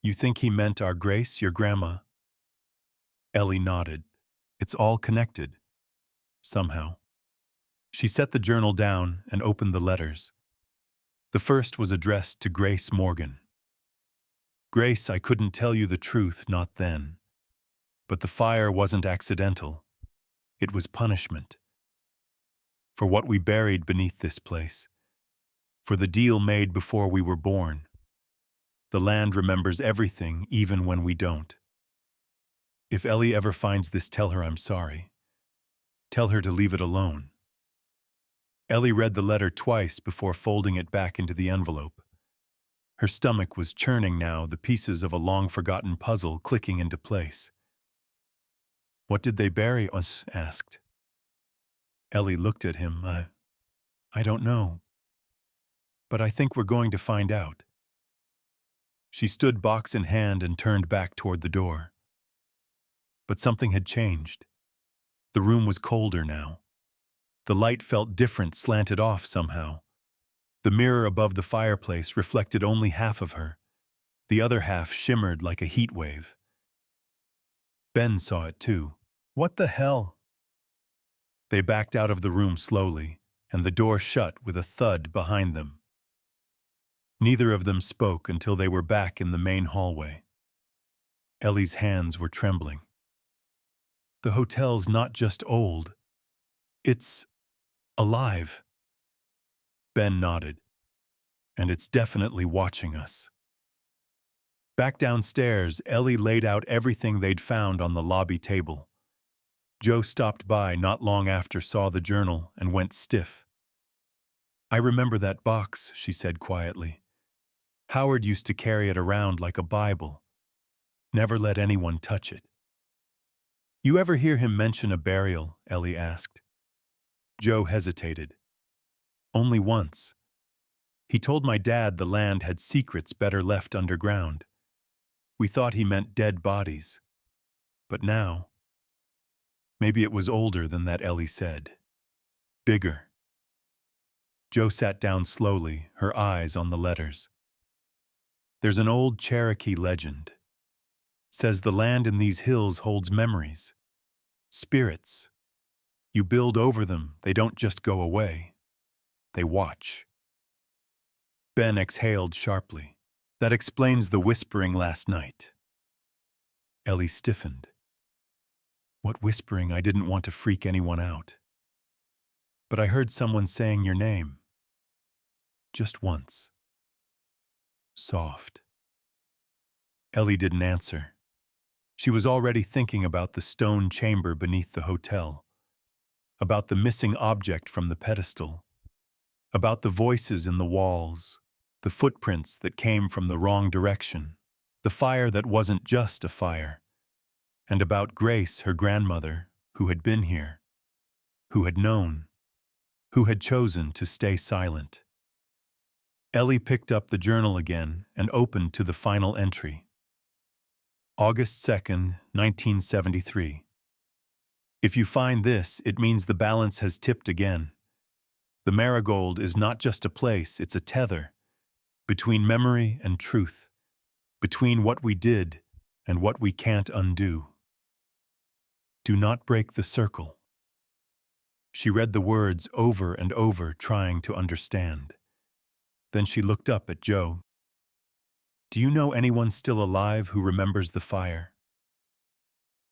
"You think he meant our Grace, your grandma?" Ellie nodded. "It's all connected. Somehow." She set the journal down and opened the letters. The first was addressed to Grace Morgan. "Grace, I couldn't tell you the truth, not then. But the fire wasn't accidental. It was punishment. For what we buried beneath this place. For the deal made before we were born. The land remembers everything, even when we don't. If Ellie ever finds this, tell her I'm sorry. Tell her to leave it alone." Ellie read the letter twice before folding it back into the envelope. Her stomach was churning now, the pieces of a long-forgotten puzzle clicking into place. What did they bury us? Asked. Ellie looked at him. I don't know. But I think we're going to find out. She stood box in hand and turned back toward the door. But something had changed. The room was colder now. The light felt different, slanted off somehow. The mirror above the fireplace reflected only half of her. The other half shimmered like a heat wave. Ben saw it too. What the hell? They backed out of the room slowly, and the door shut with a thud behind them. Neither of them spoke until they were back in the main hallway. Ellie's hands were trembling. The hotel's not just old. It's alive. Ben nodded. And it's definitely watching us. Back downstairs, Ellie laid out everything they'd found on the lobby table. Joe stopped by not long after, saw the journal, and went stiff. I remember that box, she said quietly. Howard used to carry it around like a Bible. Never let anyone touch it. You ever hear him mention a burial? Ellie asked. Joe hesitated. Only once. He told my dad the land had secrets better left underground. We thought he meant dead bodies. But now, maybe it was older than that, Ellie said. Bigger. Joe sat down slowly, her eyes on the letters. There's an old Cherokee legend. Says the land in these hills holds memories. Spirits. You build over them, they don't just go away. They watch. Ben exhaled sharply. That explains the whispering last night. Ellie stiffened. What whispering? I didn't want to freak anyone out. But I heard someone saying your name. Just once. Soft. Ellie didn't answer. She was already thinking about the stone chamber beneath the hotel, about the missing object from the pedestal, about the voices in the walls, the footprints that came from the wrong direction, the fire that wasn't just a fire, and about Grace, her grandmother, who had been here, who had known, who had chosen to stay silent. Ellie picked up the journal again and opened to the final entry. August 2nd, 1973. If you find this, it means the balance has tipped again. The Marigold is not just a place, it's a tether. Between memory and truth. Between what we did and what we can't undo. Do not break the circle. She read the words over and over, trying to understand. Then she looked up at Joe. Do you know anyone still alive who remembers the fire?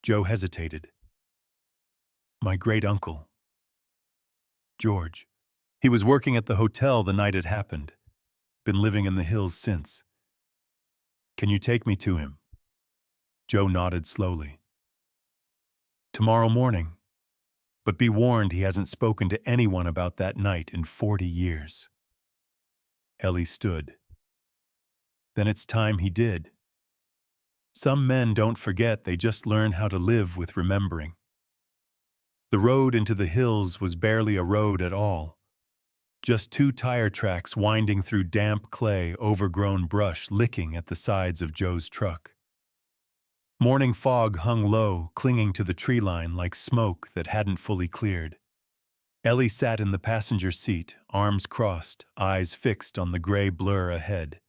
Joe hesitated. My great-uncle. George. He was working at the hotel the night it happened. Been living in the hills since. Can you take me to him? Joe nodded slowly. Tomorrow morning. But be warned, he hasn't spoken to anyone about that night in 40 years. Ellie stood. Then it's time he did. Some men don't forget, they just learn how to live with remembering. The road into the hills was barely a road at all. Just 2 tire tracks winding through damp clay, overgrown brush licking at the sides of Joe's truck. Morning fog hung low, clinging to the tree line like smoke that hadn't fully cleared. Ellie sat in the passenger seat, arms crossed, eyes fixed on the gray blur ahead.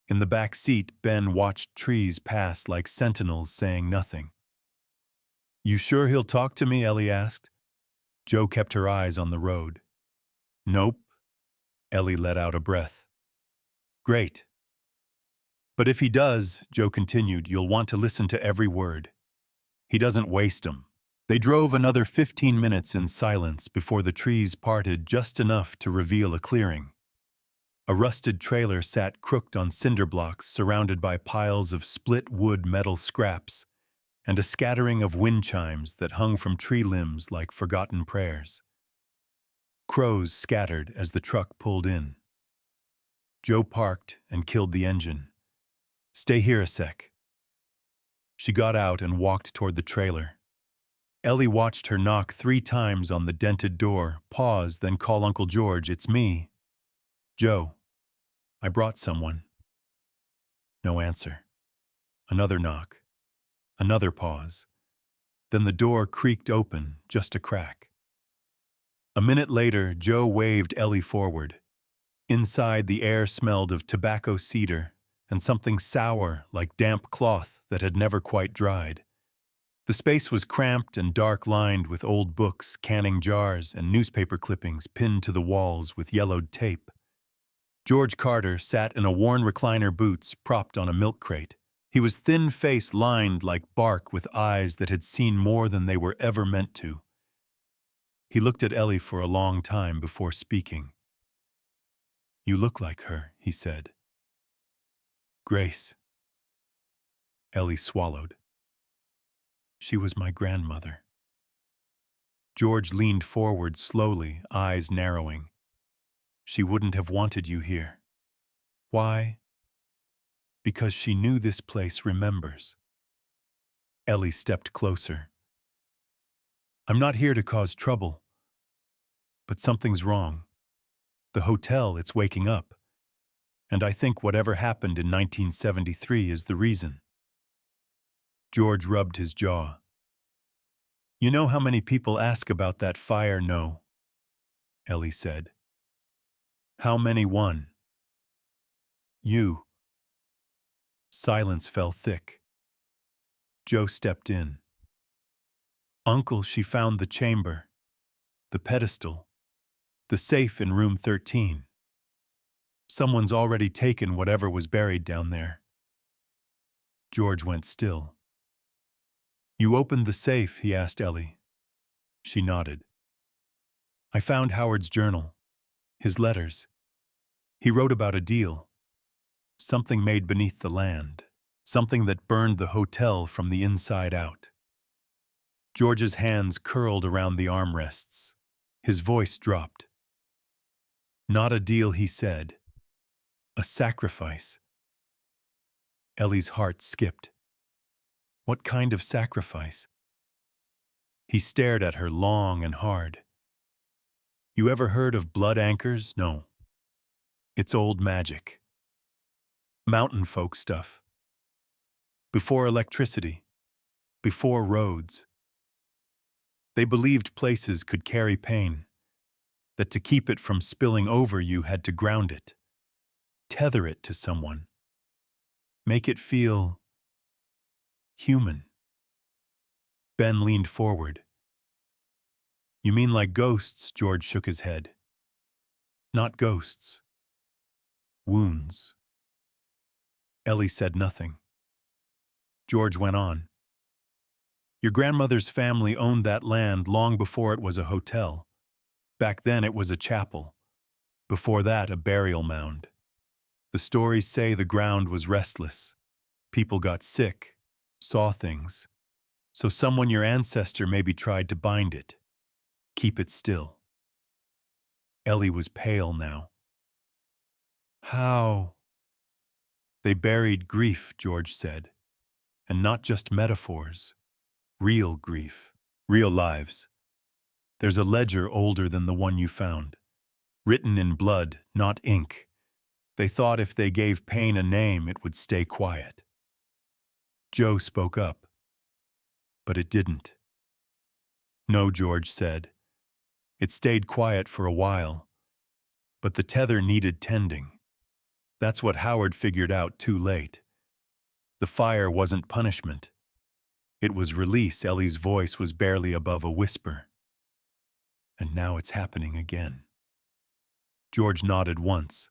In the back seat, Ben watched trees pass like sentinels saying nothing. You sure he'll talk to me? Ellie asked. Joe kept her eyes on the road. Nope. Ellie let out a breath. Great. But if he does, Joe continued, you'll want to listen to every word. He doesn't waste 'em. They drove another 15 minutes in silence before the trees parted just enough to reveal a clearing. A rusted trailer sat crooked on cinder blocks surrounded by piles of split wood metal scraps and a scattering of wind chimes that hung from tree limbs like forgotten prayers. Crows scattered as the truck pulled in. Joe parked and killed the engine. Stay here a sec. She got out and walked toward the trailer. Ellie watched her knock 3 times on the dented door, pause, then call Uncle George. "It's me. Joe. I brought someone." No answer. Another knock. Another pause. Then the door creaked open, just a crack. A minute later, Joe waved Ellie forward. Inside, the air smelled of tobacco cedar and something sour like damp cloth that had never quite dried. The space was cramped and dark-lined with old books, canning jars, and newspaper clippings pinned to the walls with yellowed tape. George Carter sat in a worn recliner boots propped on a milk crate. He was thin-faced, lined like bark with eyes that had seen more than they were ever meant to. He looked at Ellie for a long time before speaking. "You look like her," he said. "Grace." Ellie swallowed. "She was my grandmother." George leaned forward slowly, eyes narrowing. "She wouldn't have wanted you here." "Why?" "Because she knew this place remembers." Ellie stepped closer. "I'm not here to cause trouble. But something's wrong. The hotel, it's waking up. And I think whatever happened in 1973 is the reason." George rubbed his jaw. "You know how many people ask about that fire?" "No," Ellie said. "How many won?" "You." Silence fell thick. Joe stepped in. "Uncle, she found the chamber, the pedestal, the safe in room 13. Someone's already taken whatever was buried down there." George went still. "You opened the safe?" he asked Ellie. She nodded. "I found Howard's journal, his letters. He wrote about a deal. Something made beneath the land. Something that burned the hotel from the inside out." George's hands curled around the armrests. His voice dropped. "Not a deal," he said. "A sacrifice." Ellie's heart skipped. "What kind of sacrifice?" He stared at her long and hard. "You ever heard of blood anchors?" "No. It's old magic. Mountain folk stuff. Before electricity. Before roads. They believed places could carry pain, that to keep it from spilling over you had to ground it, tether it to someone, make it feel human." Ben leaned forward. "You mean like ghosts?" George shook his head. "Not ghosts. Wounds." Ellie said nothing. George went on. "Your grandmother's family owned that land long before it was a hotel. Back then it was a chapel. Before that, a burial mound. The stories say the ground was restless. People got sick, saw things. So someone your ancestor maybe tried to bind it. Keep it still." Ellie was pale now. "How?" "They buried grief," George said. "And not just metaphors. Real grief. Real lives. There's a ledger older than the one you found. Written in blood, not ink. They thought if they gave pain a name, it would stay quiet." Joe spoke up. "But it didn't." "No," George said. "It stayed quiet for a while. But the tether needed tending. That's what Howard figured out too late. The fire wasn't punishment. It was release." Ellie's voice was barely above a whisper. "And now it's happening again." George nodded once.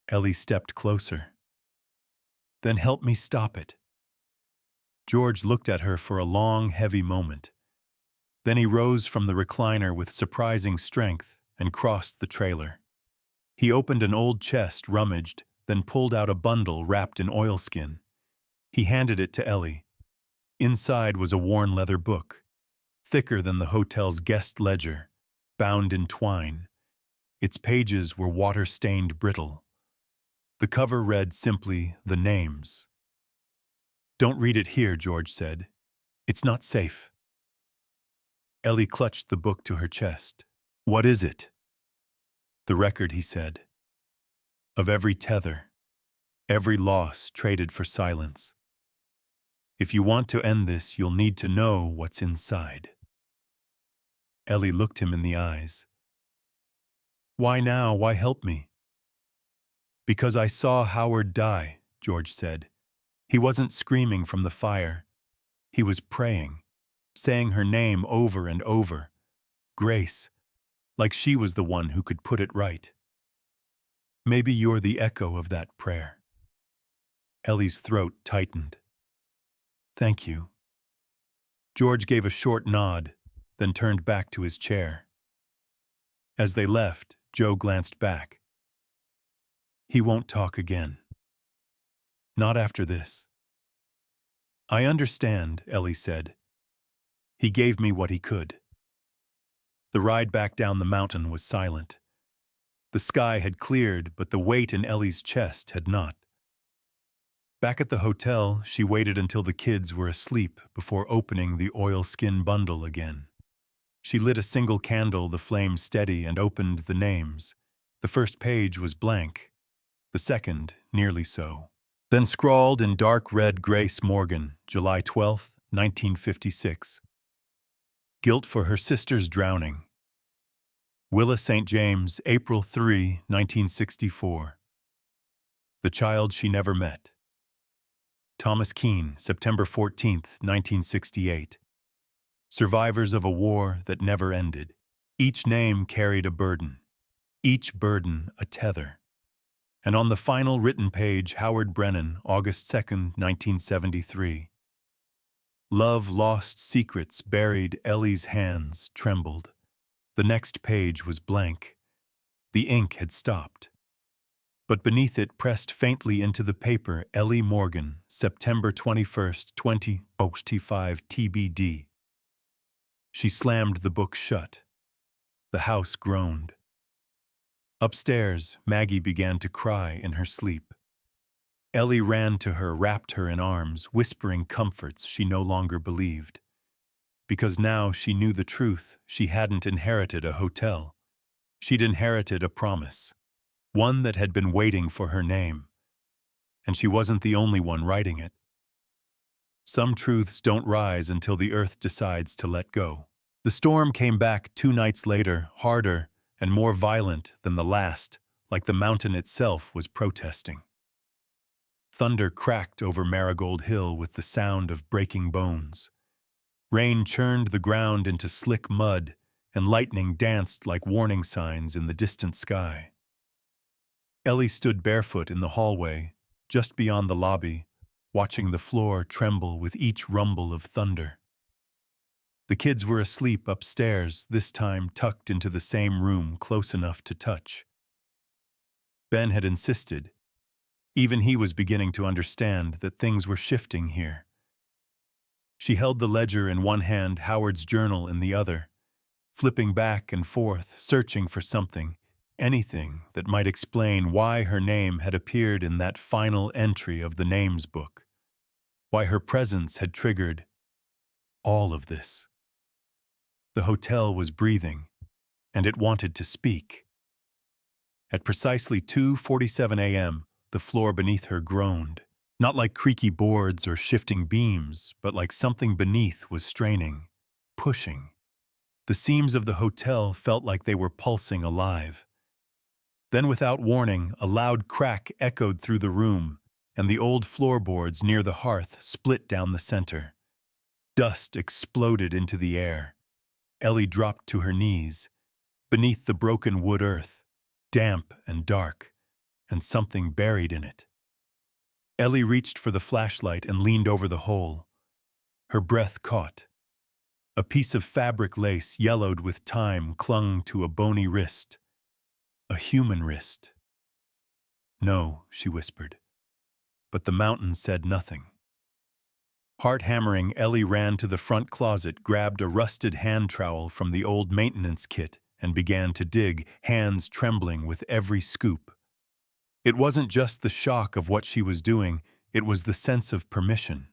Ellie stepped closer. "Then help me stop it." George looked at her for a long, heavy moment. Then he rose from the recliner with surprising strength and crossed the trailer. He opened an old chest, rummaged, then pulled out a bundle wrapped in oilskin. He handed it to Ellie. Inside was a worn leather book, thicker than the hotel's guest ledger, bound in twine. Its pages were water-stained brittle. The cover read simply, "The Names." "Don't read it here," George said. "It's not safe." Ellie clutched the book to her chest. "What is it?" "The record," he said, "of every tether, every loss traded for silence. If you want to end this, you'll need to know what's inside." Ellie looked him in the eyes. "Why now? Why help me?" "Because I saw Howard die," George said. "He wasn't screaming from the fire. He was praying, saying her name over and over. Grace, like she was the one who could put it right. Maybe you're the echo of that prayer." Ellie's throat tightened. "Thank you." George gave a short nod, then turned back to his chair. As they left, Joe glanced back. "He won't talk again. Not after this." "I understand," Ellie said. "He gave me what he could." The ride back down the mountain was silent. The sky had cleared, but the weight in Ellie's chest had not. Back at the hotel, she waited until the kids were asleep before opening the oilskin bundle again. She lit a single candle, the flame steady, and opened the names. The first page was blank, the second nearly so. Then scrawled in dark red, Grace Morgan, July 12, 1956. Guilt for her sister's drowning. Willa St. James, April 3, 1964. The child she never met. Thomas Keene, September 14, 1968. Survivors of a war that never ended. Each name carried a burden. Each burden a tether. And on the final written page, Howard Brennan, August 2, 1973. Love lost secrets buried, Ellie's hands trembled. The next page was blank. The ink had stopped. But beneath it, pressed faintly into the paper, Ellie Morgan, September 21, 2005 TBD. She slammed the book shut. The house groaned. Upstairs, Maggie began to cry in her sleep. Ellie ran to her, wrapped her in arms, whispering comforts she no longer believed. Because now she knew the truth, she hadn't inherited a hotel. She'd inherited a promise, one that had been waiting for her name. And she wasn't the only one writing it. Some truths don't rise until the earth decides to let go. The storm came back 2 nights later, harder and more violent than the last, like the mountain itself was protesting. Thunder cracked over Marigold Hill with the sound of breaking bones. Rain churned the ground into slick mud, and lightning danced like warning signs in the distant sky. Ellie stood barefoot in the hallway, just beyond the lobby, watching the floor tremble with each rumble of thunder. The kids were asleep upstairs, this time tucked into the same room close enough to touch. Ben had insisted. Even he was beginning to understand that things were shifting here. She held the ledger in one hand, Howard's journal in the other, flipping back and forth, searching for something, anything that might explain why her name had appeared in that final entry of the names book, why her presence had triggered all of this. The hotel was breathing, and it wanted to speak. At precisely 2:47 a.m., the floor beneath her groaned, not like creaky boards or shifting beams, but like something beneath was straining, pushing. The seams of the hotel felt like they were pulsing alive. Then, without warning, a loud crack echoed through the room, and the old floorboards near the hearth split down the center. Dust exploded into the air. Ellie dropped to her knees, beneath the broken wood earth, damp and dark, and something buried in it. Ellie reached for the flashlight and leaned over the hole. Her breath caught. A piece of fabric lace, yellowed with time, clung to a bony wrist. A human wrist. "No," she whispered. But the mountain said nothing. Heart-hammering, Ellie ran to the front closet, grabbed a rusted hand trowel from the old maintenance kit, and began to dig, hands trembling with every scoop. It wasn't just the shock of what she was doing, it was the sense of permission.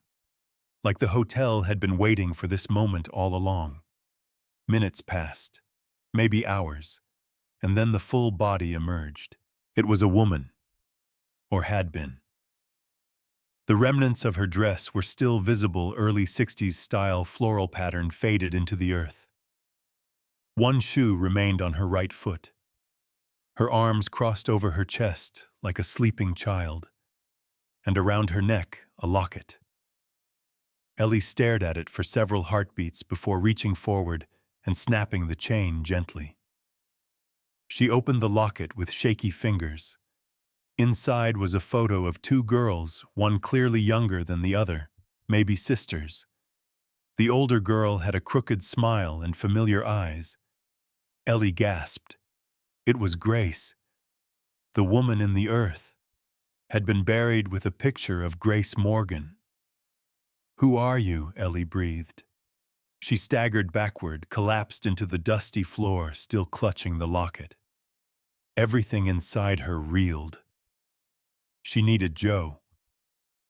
Like the hotel had been waiting for this moment all along. Minutes passed, maybe hours, and then the full body emerged. It was a woman, or had been. The remnants of her dress were still visible, early 60s style floral pattern faded into the earth. One shoe remained on her right foot. Her arms crossed over her chest like a sleeping child, and around her neck a locket. Ellie stared at it for several heartbeats before reaching forward and snapping the chain gently. She opened the locket with shaky fingers. Inside was a photo of two girls, one clearly younger than the other, maybe sisters. The older girl had a crooked smile and familiar eyes. Ellie gasped. It was Grace. The woman in the earth had been buried with a picture of Grace Morgan. "Who are you?" Ellie breathed. She staggered backward, collapsed into the dusty floor, still clutching the locket. Everything inside her reeled. She needed Joe.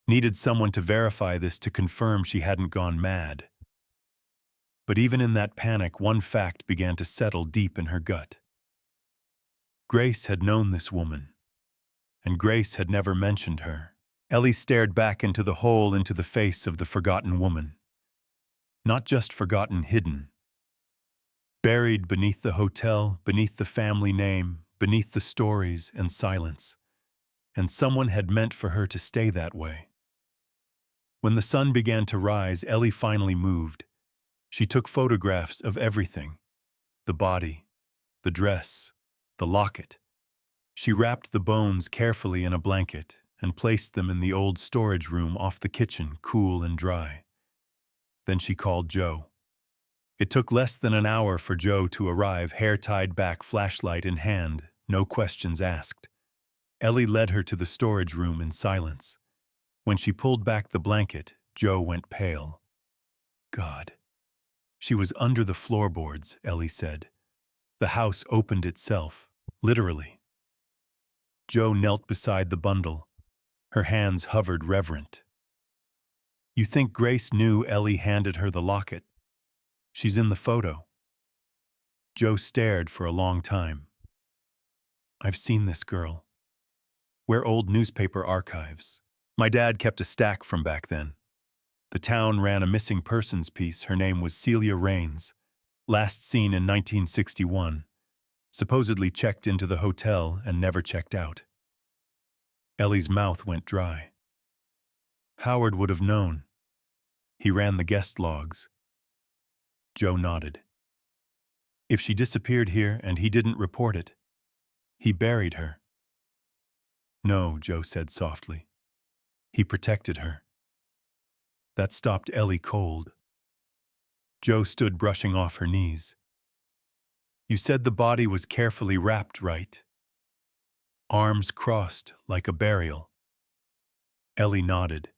Needed someone to verify this, to confirm she hadn't gone mad. But even in that panic, one fact began to settle deep in her gut. Grace had known this woman, and Grace had never mentioned her. Ellie stared back into the hole, into the face of the forgotten woman. Not just forgotten, hidden. Buried beneath the hotel, beneath the family name, beneath the stories and silence. And someone had meant for her to stay that way. When the sun began to rise, Ellie finally moved. She took photographs of everything. The body, the dress, the locket. She wrapped the bones carefully in a blanket and placed them in the old storage room off the kitchen, cool and dry. Then she called Joe. It took less than an hour for Joe to arrive, hair tied back, flashlight in hand, no questions asked. Ellie led her to the storage room in silence. When she pulled back the blanket, Joe went pale. God. She was under the floorboards, Ellie said. The house opened itself, literally. Joe knelt beside the bundle. Her hands hovered reverent. "You think Grace knew?" Ellie handed her the locket. "She's in the photo." Joe stared for a long time. "I've seen this girl. We're old newspaper archives. My dad kept a stack from back then. The town ran a missing persons piece. Her name was Celia Rains. Last seen in 1961. Supposedly checked into the hotel and never checked out." Ellie's mouth went dry. Howard would have known. He ran the guest logs. Joe nodded. If she disappeared here and he didn't report it, he buried her. No, Joe said softly. He protected her. That stopped Ellie cold. Joe stood brushing off her knees. You said the body was carefully wrapped, right? Arms crossed like a burial. Ellie nodded.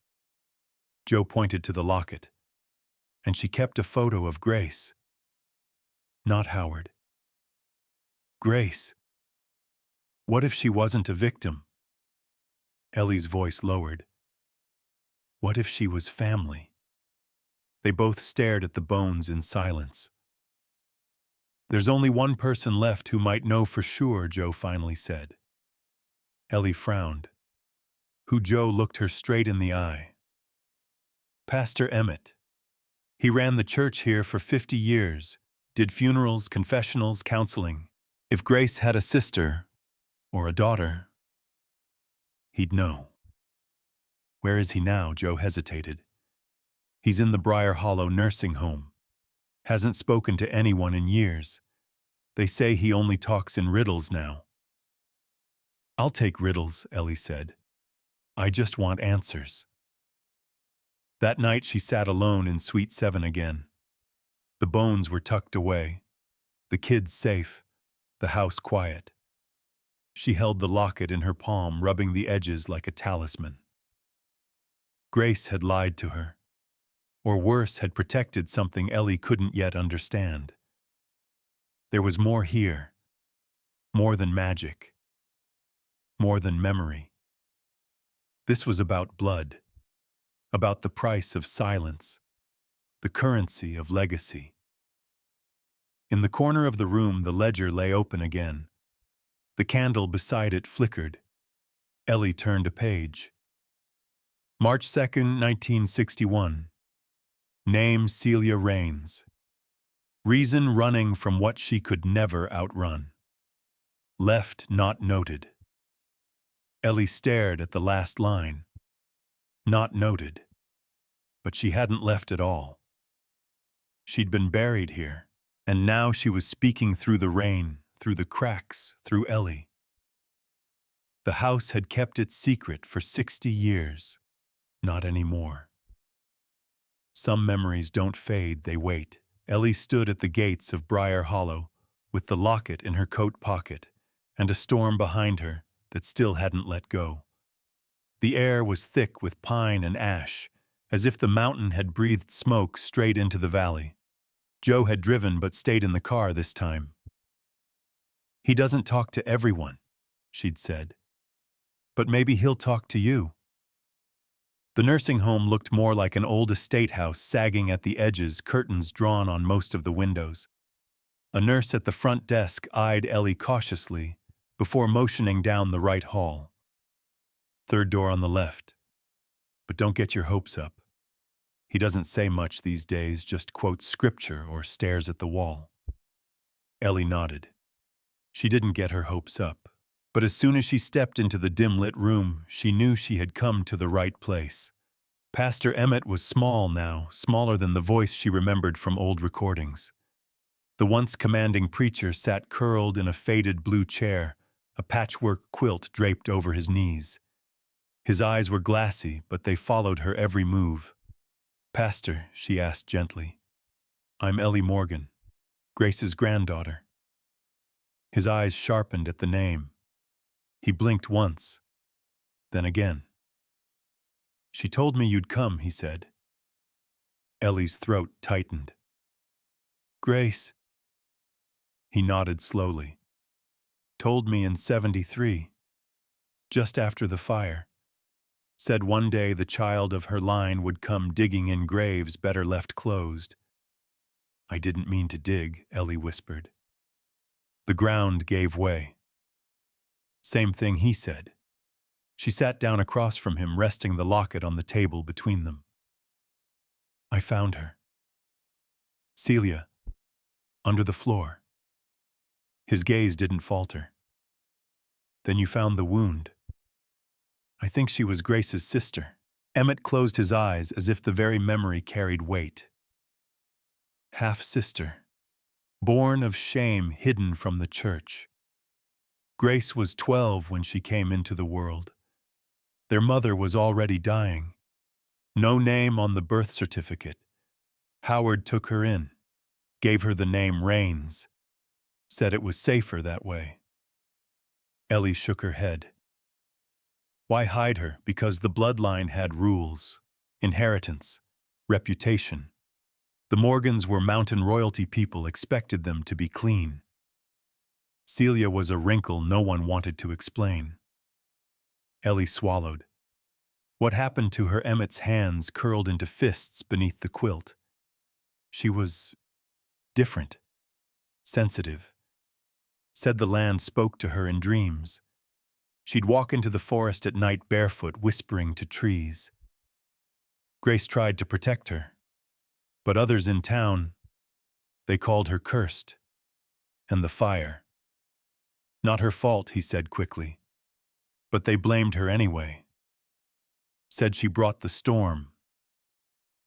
Joe pointed to the locket. And she kept a photo of Grace. Not Howard. Grace. What if she wasn't a victim? Ellie's voice lowered. What if she was family? They both stared at the bones in silence. There's only one person left who might know for sure, Joe finally said. Ellie frowned. Who? Joe looked her straight in the eye. Pastor Emmett. He ran the church here for 50 years, did funerals, confessionals, counseling. If Grace had a sister or a daughter, he'd know. Where is he now? Joe hesitated. He's in the Briar Hollow nursing home. Hasn't spoken to anyone in years. They say he only talks in riddles now. I'll take riddles, Ellie said. I just want answers. That night she sat alone in Suite 7 again. The bones were tucked away, the kids safe, the house quiet. She held the locket in her palm, rubbing the edges like a talisman. Grace had lied to her, or worse, had protected something Ellie couldn't yet understand. There was more here, more than magic, more than memory. This was about blood, about the price of silence, the currency of legacy. In the corner of the room, the ledger lay open again. The candle beside it flickered. Ellie turned a page. March 2nd, 1961. Name Celia Rains. Reason running from what she could never outrun. Left not noted. Ellie stared at the last line. Not noted. But she hadn't left at all. She'd been buried here, and now she was speaking through the rain, through the cracks, through Ellie. The house had kept its secret for 60 years. Not anymore. Some memories don't fade, they wait. Ellie stood at the gates of Briar Hollow, with the locket in her coat pocket, and a storm behind her that still hadn't let go. The air was thick with pine and ash, as if the mountain had breathed smoke straight into the valley. Joe had driven but stayed in the car this time. He doesn't talk to everyone, she'd said. But maybe he'll talk to you. The nursing home looked more like an old estate house sagging at the edges, curtains drawn on most of the windows. A nurse at the front desk eyed Ellie cautiously before motioning down the right hall. Third door on the left. But don't get your hopes up. He doesn't say much these days, just quotes scripture or stares at the wall. Ellie nodded. She didn't get her hopes up, but as soon as she stepped into the dim-lit room, she knew she had come to the right place. Pastor Emmett was small now, smaller than the voice she remembered from old recordings. The once commanding preacher sat curled in a faded blue chair, a patchwork quilt draped over his knees. His eyes were glassy, but they followed her every move. "Pastor," she asked gently, "I'm Ellie Morgan, Grace's granddaughter." His eyes sharpened at the name. He blinked once, then again. "She told me you'd come," he said. Ellie's throat tightened. "Grace." He nodded slowly. "Told me in 73, just after the fire. Said one day the child of her line would come digging in graves better left closed." "I didn't mean to dig," Ellie whispered. The ground gave way. "Same thing he said." She sat down across from him, resting the locket on the table between them. "I found her. Celia, under the floor." His gaze didn't falter. "Then you found the wound." "I think she was Grace's sister." Emmett closed his eyes as if the very memory carried weight. Half-sister. Born of shame hidden from the church. Grace was 12 when she came into the world. Their mother was already dying. No name on the birth certificate. Howard took her in, gave her the name Rains, said it was safer that way. Ellie shook her head. Why hide her? Because the bloodline had rules, inheritance, reputation. The Morgans were mountain royalty people, expected them to be clean. Celia was a wrinkle no one wanted to explain. Ellie swallowed. What happened to her? Emmett's hands curled into fists beneath the quilt. She was different, sensitive. Said the land spoke to her in dreams. She'd walk into the forest at night barefoot, whispering to trees. Grace tried to protect her, but others in town, they called her cursed. And the fire. Not her fault, he said quickly, but they blamed her anyway. Said she brought the storm,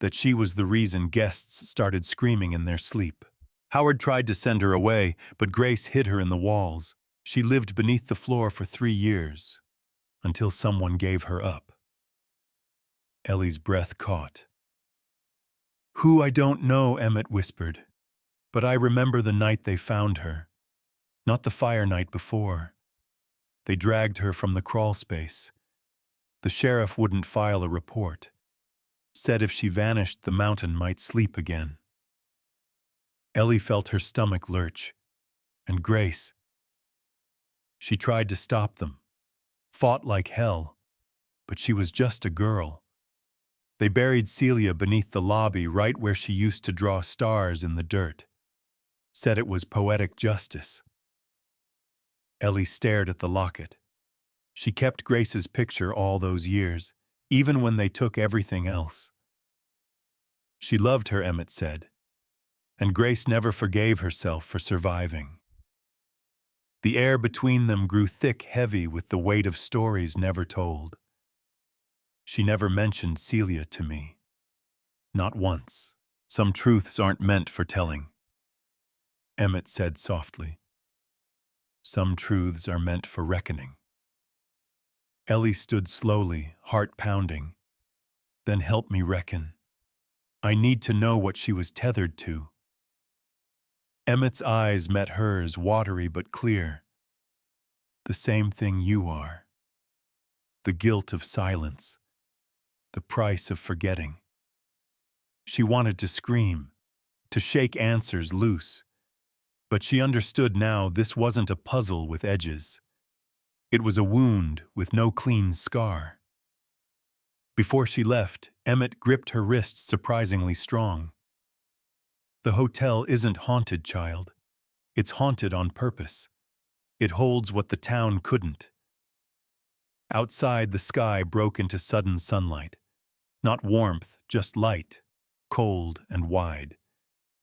that she was the reason guests started screaming in their sleep. Howard tried to send her away, but Grace hid her in the walls. She lived beneath the floor for 3 years, until someone gave her up. Ellie's breath caught. Who, I don't know, Emmett whispered, but I remember the night they found her. Not the fire night before. They dragged her from the crawl space. The sheriff wouldn't file a report. Said if she vanished, the mountain might sleep again. Ellie felt her stomach lurch. And Grace. She tried to stop them. Fought like hell. But she was just a girl. They buried Celia beneath the lobby, right where she used to draw stars in the dirt. said it was poetic justice. Ellie stared at the locket. She kept Grace's picture all those years, even when they took everything else. She loved her, Emmett said, and Grace never forgave herself for surviving. The air between them grew thick, heavy with the weight of stories never told. She never mentioned Celia to me. Not once. Some truths aren't meant for telling, Emmett said softly. Some truths are meant for reckoning. Ellie stood slowly, heart pounding. Then help me reckon. I need to know what she was tethered to. Emmett's eyes met hers, watery but clear. The same thing you are. The guilt of silence. The price of forgetting. She wanted to scream, to shake answers loose. But she understood now this wasn't a puzzle with edges. It was a wound with no clean scar. Before she left, Emmett gripped her wrist surprisingly strong. The hotel isn't haunted, child. It's haunted on purpose. It holds what the town couldn't. Outside, the sky broke into sudden sunlight. Not warmth, just light, cold and wide.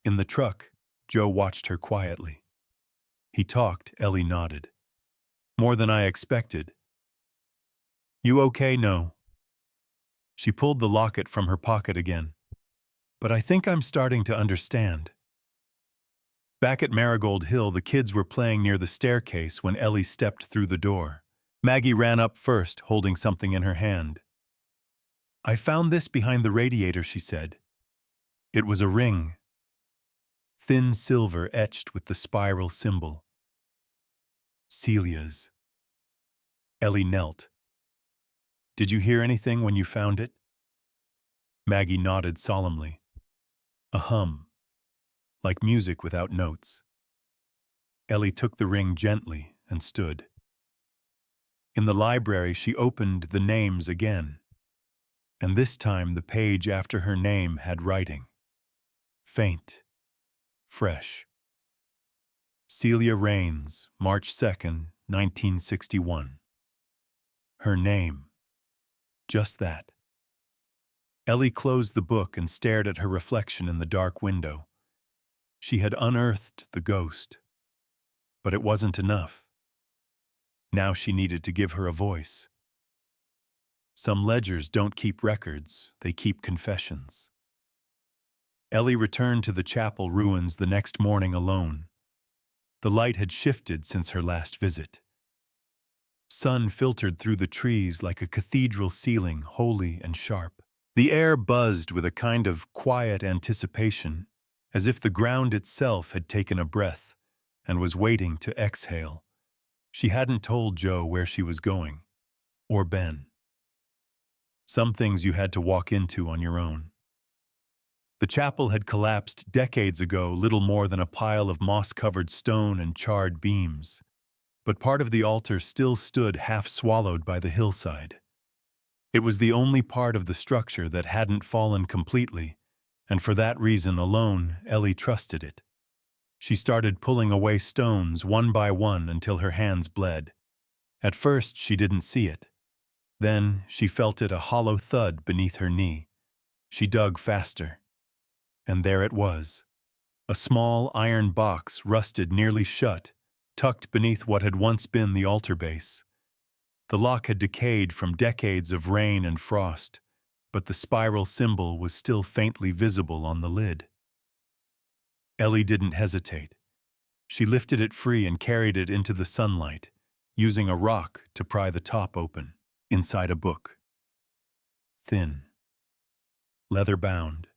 In the truck, Joe watched her quietly. He talked, Ellie nodded. More than I expected. You okay? No. She pulled the locket from her pocket again. But I think I'm starting to understand. Back at Marigold Hill, the kids were playing near the staircase when Ellie stepped through the door. Maggie ran up first, holding something in her hand. I found this behind the radiator, she said. It was a ring. Thin silver etched with the spiral symbol. Celia's. Ellie knelt. Did you hear anything when you found it? Maggie nodded solemnly. A hum, like music without notes. Ellie took the ring gently and stood. In the library, she opened the names again, and this time the page after her name had writing. Faint, fresh. Celia Rains, March 2nd, 1961. Her name. Just that. Ellie closed the book and stared at her reflection in the dark window. She had unearthed the ghost, but it wasn't enough. Now she needed to give her a voice. Some ledgers don't keep records, they keep confessions. Ellie returned to the chapel ruins the next morning alone. The light had shifted since her last visit. Sun filtered through the trees like a cathedral ceiling, holy and sharp. The air buzzed with a kind of quiet anticipation, as if the ground itself had taken a breath and was waiting to exhale. She hadn't told Joe where she was going, or Ben. Some things you had to walk into on your own. The chapel had collapsed decades ago, little more than a pile of moss-covered stone and charred beams. But part of the altar still stood half swallowed by the hillside. It was the only part of the structure that hadn't fallen completely, and for that reason alone, Ellie trusted it. She started pulling away stones one by one until her hands bled. At first, she didn't see it. Then, she felt it, a hollow thud beneath her knee. She dug faster. And there it was. A small iron box, rusted nearly shut, tucked beneath what had once been the altar base. The lock had decayed from decades of rain and frost, but the spiral symbol was still faintly visible on the lid. Ellie didn't hesitate. She lifted it free and carried it into the sunlight, using a rock to pry the top open. Inside a book. Thin. Leather-bound.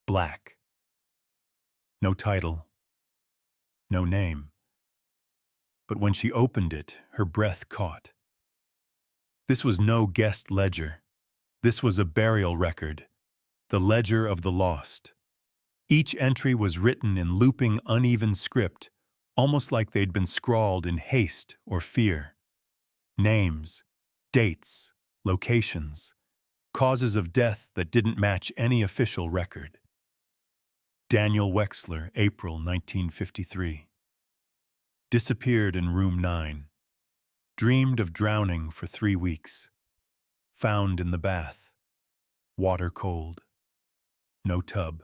Black. No title. No name. But when she opened it, her breath caught. This was no guest ledger. This was a burial record, the ledger of the lost. Each entry was written in looping, uneven script, almost like they'd been scrawled in haste or fear. Names, dates, locations, causes of death that didn't match any official record. Daniel Wexler, April 1953. Disappeared in room 9. Dreamed of drowning for 3 weeks. Found in the bath. Water cold. No tub.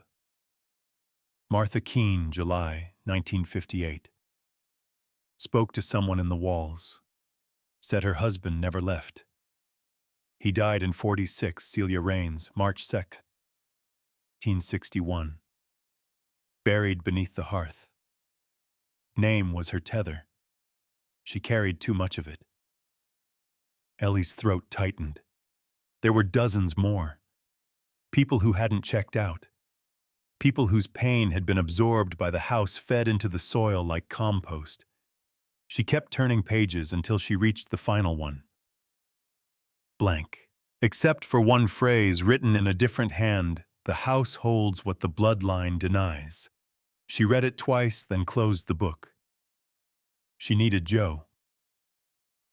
Martha Keene, July 1958. Spoke to someone in the walls. Said her husband never left. He died in 46, Celia Rains, March 2nd, 1961. Buried beneath the hearth. Name was her tether. She carried too much of it. Ellie's throat tightened. There were dozens more. People who hadn't checked out. People whose pain had been absorbed by the house, fed into the soil like compost. She kept turning pages until she reached the final one. Blank. Except for one phrase written in a different hand, the house holds what the bloodline denies. She read it twice, then closed the book. She needed Joe.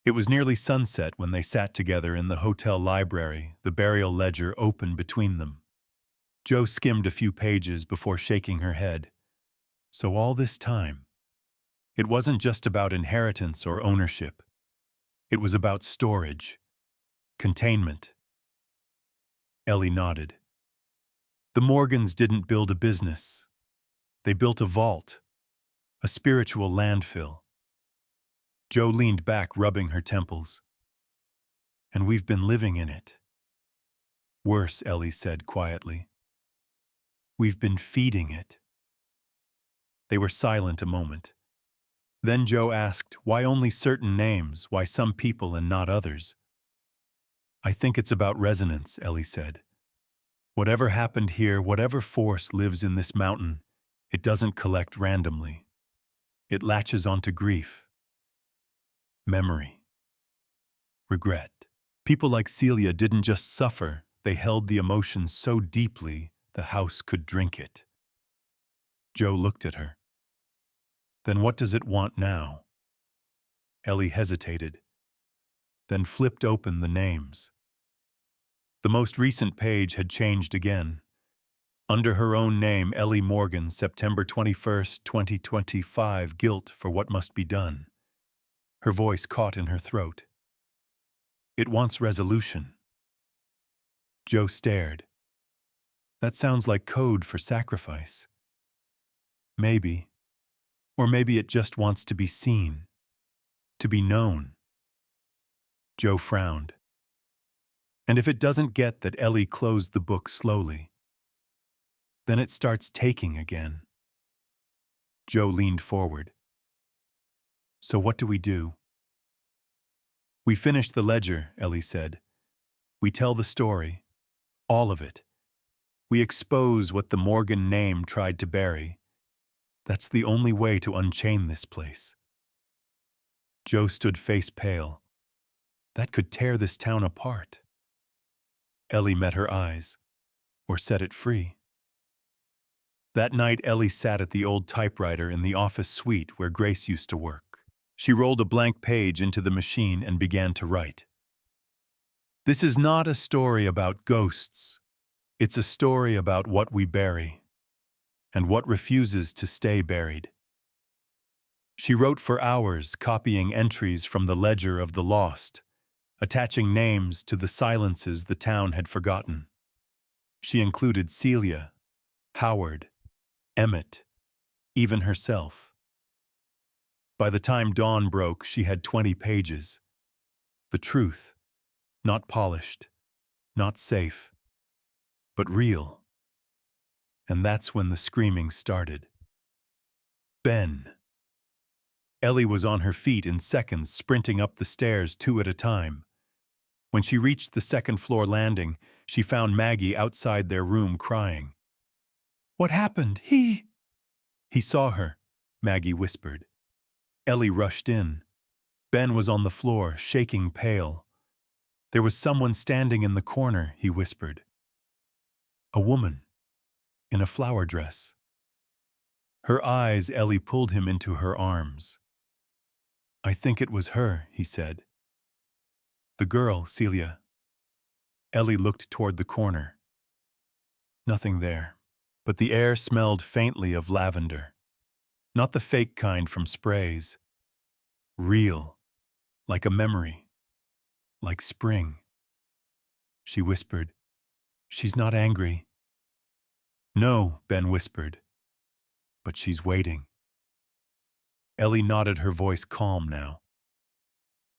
It was nearly sunset when they sat together in the hotel library, the burial ledger open between them. Joe skimmed a few pages before shaking her head. So all this time, it wasn't just about inheritance or ownership. It was about storage, containment. Ellie nodded. The Morgans didn't build a business. They built a vault, a spiritual landfill. Joe leaned back, rubbing her temples. And we've been living in it. Worse, Ellie said quietly. We've been feeding it. They were silent a moment. Then Joe asked, why only certain names, why some people and not others? I think it's about resonance, Ellie said. Whatever happened here, whatever force lives in this mountain, it doesn't collect randomly. It latches onto grief, memory, regret. People like Celia didn't just suffer, they held the emotion so deeply the house could drink it. Joe looked at her. Then what does it want now? Ellie hesitated, then flipped open the names. The most recent page had changed again. Under her own name, Ellie Morgan, September 21st, 2025, guilt for what must be done. Her voice caught in her throat. It wants resolution. Joe stared. That sounds like code for sacrifice. Maybe. Or maybe it just wants to be seen, to be known. Joe frowned. And if it doesn't get that, Ellie closed the book slowly. Then it starts taking again. Joe leaned forward. So what do we do? We finish the ledger, Ellie said. We tell the story, all of it. We expose what the Morgan name tried to bury. That's the only way to unchain this place. Joe stood face pale. That could tear this town apart. Ellie met her eyes, or set it free. That night, Ellie sat at the old typewriter in the office suite where Grace used to work. She rolled a blank page into the machine and began to write. This is not a story about ghosts. It's a story about what we bury, and what refuses to stay buried. She wrote for hours, copying entries from the ledger of the lost, attaching names to the silences the town had forgotten. She included Celia, Howard, Emmett, even herself. By the time dawn broke, she had 20 pages. The truth, not polished, not safe, but real. And that's when the screaming started. Ben. Ellie was on her feet in seconds, sprinting up the stairs 2 at a time. When she reached the second-floor landing, she found Maggie outside their room crying. What happened? He saw her, Maggie whispered. Ellie rushed in. Ben was on the floor, shaking pale. There was someone standing in the corner, he whispered. A woman, in a flower dress. Her eyes, Ellie pulled him into her arms. I think it was her, he said. The girl, Celia. Ellie looked toward the corner. Nothing there. but the air smelled faintly of lavender. Not the fake kind from sprays. Real, like a memory, like spring. She whispered, "She's not angry." "No," Ben whispered, "but she's waiting." Ellie nodded, her voice calm now.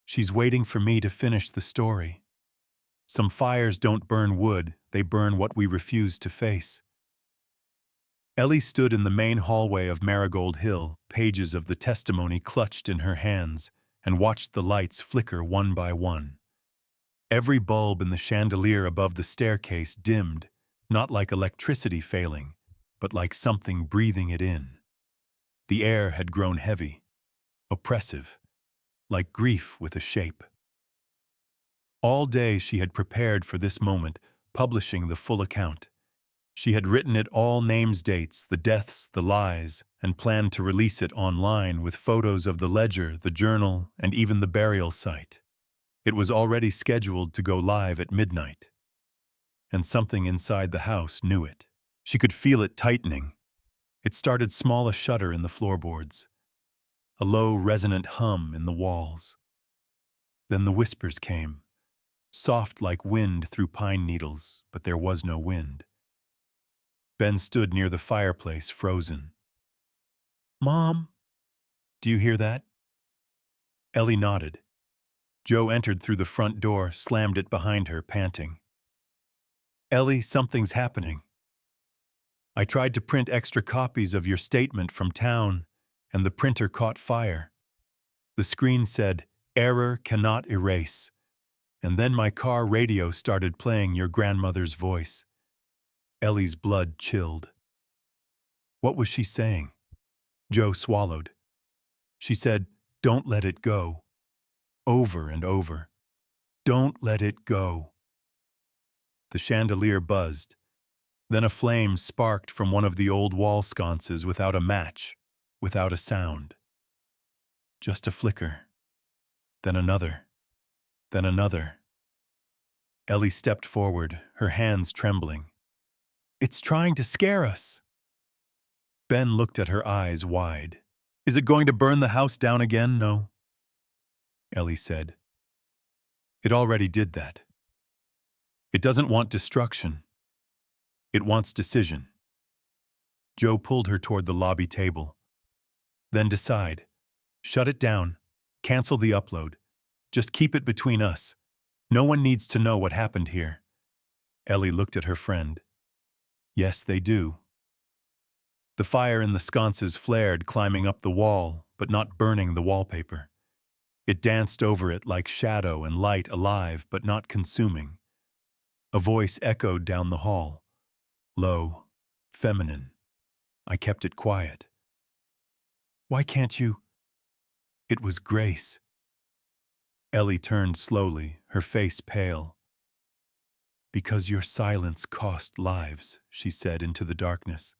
"She's waiting for me to finish the story. Some fires don't burn wood, they burn what we refuse to face." Ellie stood in the main hallway of Marigold Hill, pages of the testimony clutched in her hands, and watched the lights flicker one by one. Every bulb in the chandelier above the staircase dimmed, not like electricity failing, but like something breathing it in. The air had grown heavy, oppressive, like grief with a shape. All day she had prepared for this moment, publishing the full account. She had written it all, names, dates, the deaths, the lies, and planned to release it online with photos of the ledger, the journal, and even the burial site. It was already scheduled to go live at midnight. And something inside the house knew it. She could feel it tightening. It started small, a shudder in the floorboards, a low, resonant hum in the walls. Then the whispers came, soft like wind through pine needles, but there was no wind. Ben stood near the fireplace, frozen. "Mom, do you hear that?" Ellie nodded. Joe entered through the front door, slammed it behind her, panting. "Ellie, something's happening. I tried to print extra copies of your statement from town, and the printer caught fire. The screen said, 'Error cannot erase.' And then my car radio started playing your grandmother's voice." Ellie's blood chilled. What was she saying? Joe swallowed. She said, "Don't let it go." Over and over. "Don't let it go." The chandelier buzzed. Then a flame sparked from one of the old wall sconces without a match, without a sound. Just a flicker. Then another. Then another. Ellie stepped forward, her hands trembling. "It's trying to scare us." Ben looked at her, eyes wide. "Is it going to burn the house down again?" "No," Ellie said. "It already did that. It doesn't want destruction. It wants decision." Joe pulled her toward the lobby table. "Then decide. Shut it down. Cancel the upload. Just keep it between us. No one needs to know what happened here." Ellie looked at her friend. "Yes, they do." The fire in the sconces flared, climbing up the wall, but not burning the wallpaper. It danced over it like shadow and light, alive but not consuming. A voice echoed down the hall. Low, feminine. I kept it quiet. "Why can't you?" It was Grace. Ellie turned slowly, her face pale. "Because your silence cost lives," she said into the darkness.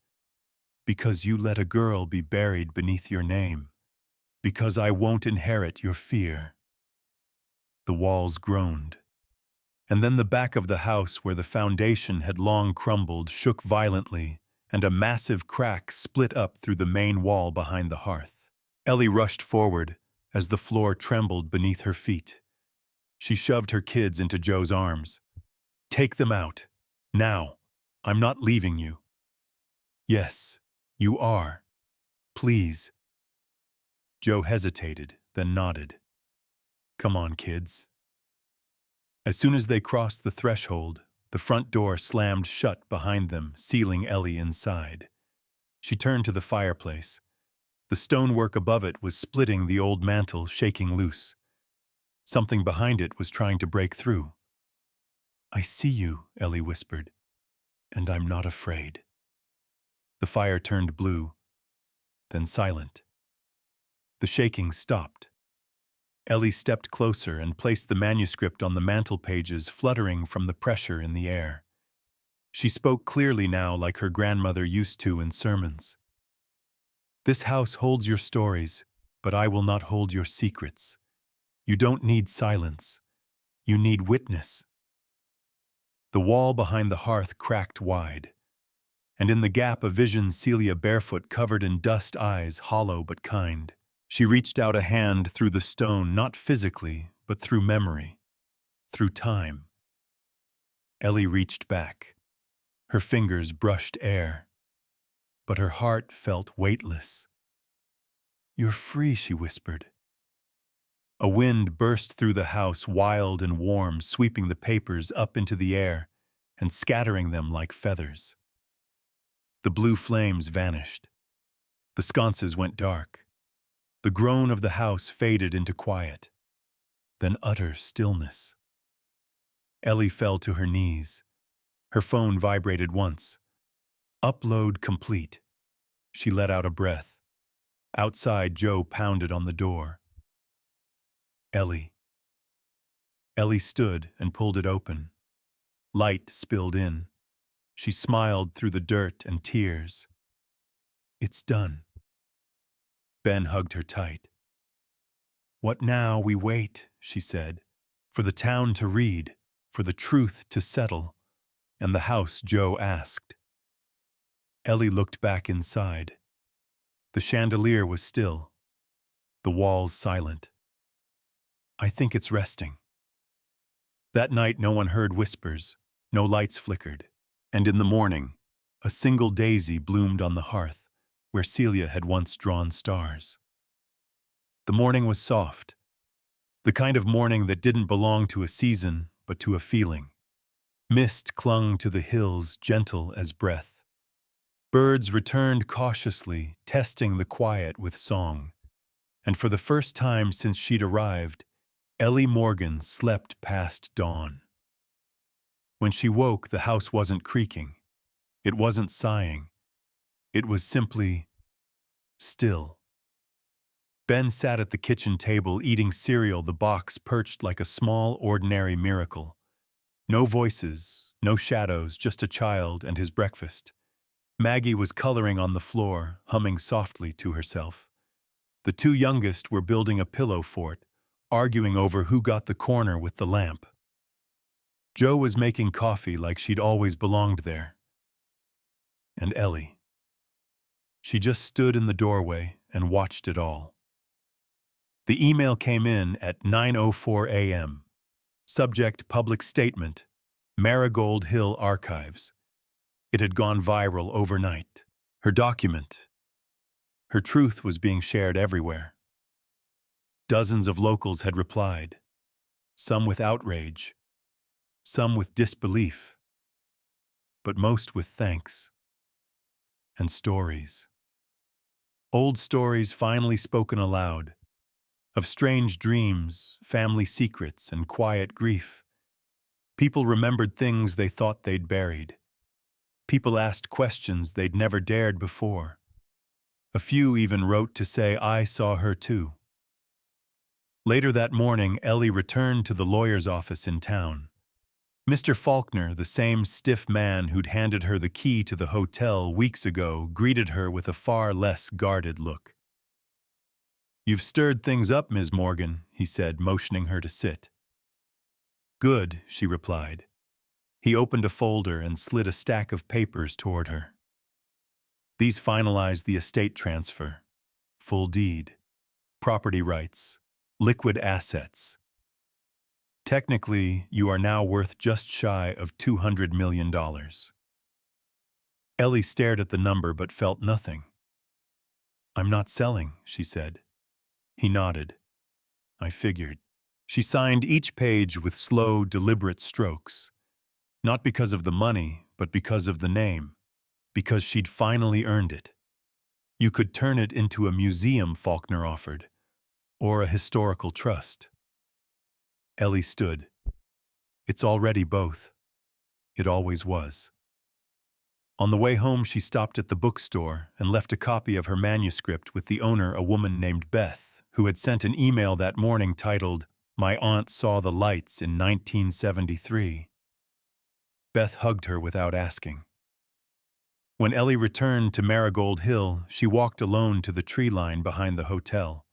"Because you let a girl be buried beneath your name. Because I won't inherit your fear." The walls groaned. And then the back of the house, where the foundation had long crumbled, shook violently, and a massive crack split up through the main wall behind the hearth. Ellie rushed forward as the floor trembled beneath her feet. She shoved her kids into Joe's arms. "Take them out. Now. I'm not leaving you." "Yes, you are. Please." Joe hesitated, then nodded. "Come on, kids." As soon as they crossed the threshold, the front door slammed shut behind them, sealing Ellie inside. She turned to the fireplace. The stonework above it was splitting, the old mantel shaking loose. Something behind it was trying to break through. "I see you," Ellie whispered, "and I'm not afraid." The fire turned blue, then silent. The shaking stopped. Ellie stepped closer and placed the manuscript on the mantel pages, fluttering from the pressure in the air. She spoke clearly now, like her grandmother used to in sermons. "This house holds your stories, but I will not hold your secrets. You don't need silence. You need witness." The wall behind the hearth cracked wide. and in the gap a vision Celia barefoot covered in dust, eyes hollow but kind. She reached out a hand through the stone, not physically, but through memory, through time. Ellie reached back. Her fingers brushed air, but her heart felt weightless. "You're free," she whispered. A wind burst through the house, wild and warm, sweeping the papers up into the air and scattering them like feathers. The blue flames vanished. The sconces went dark. The groan of the house faded into quiet, then utter stillness. Ellie fell to her knees. Her phone vibrated once. Upload complete. She let out a breath. Outside, Joe pounded on the door. Ellie. Ellie stood and pulled it open. Light spilled in. She smiled through the dirt and tears. "It's done." Ben hugged her tight. "What now? We wait," she said, "for the town to read, for the truth to settle." "And the house?" Joe asked. Ellie looked back inside. The chandelier was still, the walls silent. "I think it's resting." That night no one heard whispers, no lights flickered, and in the morning, a single daisy bloomed on the hearth, where Celia had once drawn stars. The morning was soft, the kind of morning that didn't belong to a season, but to a feeling. Mist clung to the hills, gentle as breath. Birds returned cautiously, testing the quiet with song. And for the first time since she'd arrived, Ellie Morgan slept past dawn. When she woke, the house wasn't creaking. It wasn't sighing. It was simply still. Ben sat at the kitchen table eating cereal, the box perched like a small, ordinary miracle. No voices, no shadows, just a child and his breakfast. Maggie was coloring on the floor, humming softly to herself. The two youngest were building a pillow fort, arguing over who got the corner with the lamp. Joe was making coffee like she'd always belonged there. And Ellie. She just stood in the doorway and watched it all. The email came in at 9:04 a.m. Subject: Public Statement, Marigold Hill Archives. It had gone viral overnight. Her document. Her truth was being shared everywhere. Dozens of locals had replied, some with outrage, some with disbelief, but most with thanks. And stories. Old stories finally spoken aloud, of strange dreams, family secrets, and quiet grief. People remembered things they thought they'd buried. People asked questions they'd never dared before. A few even wrote to say, "I saw her too." Later that morning, Ellie returned to the lawyer's office in town. Mr. Faulkner, the same stiff man who'd handed her the key to the hotel weeks ago, greeted her with a far less guarded look. "You've stirred things up, Ms. Morgan," he said, motioning her to sit. "Good," she replied. He opened a folder and slid a stack of papers toward her. These finalized the estate transfer, full deed, property rights, liquid assets. Technically, you are now worth just shy of $200 million. Ellie stared at the number but felt nothing. "I'm not selling," she said. He nodded. "I figured." She signed each page with slow, deliberate strokes. Not because of the money, but because of the name. Because she'd finally earned it. You could turn it into a museum, Faulkner offered, or a historical trust. Ellie stood. It's already both. It always was. On the way home, she stopped at the bookstore and left a copy of her manuscript with the owner, a woman named Beth, who had sent an email that morning titled, "My Aunt Saw the Lights in 1973. Beth hugged her without asking. When Ellie returned to Marigold Hill, she walked alone to the tree line behind the hotel.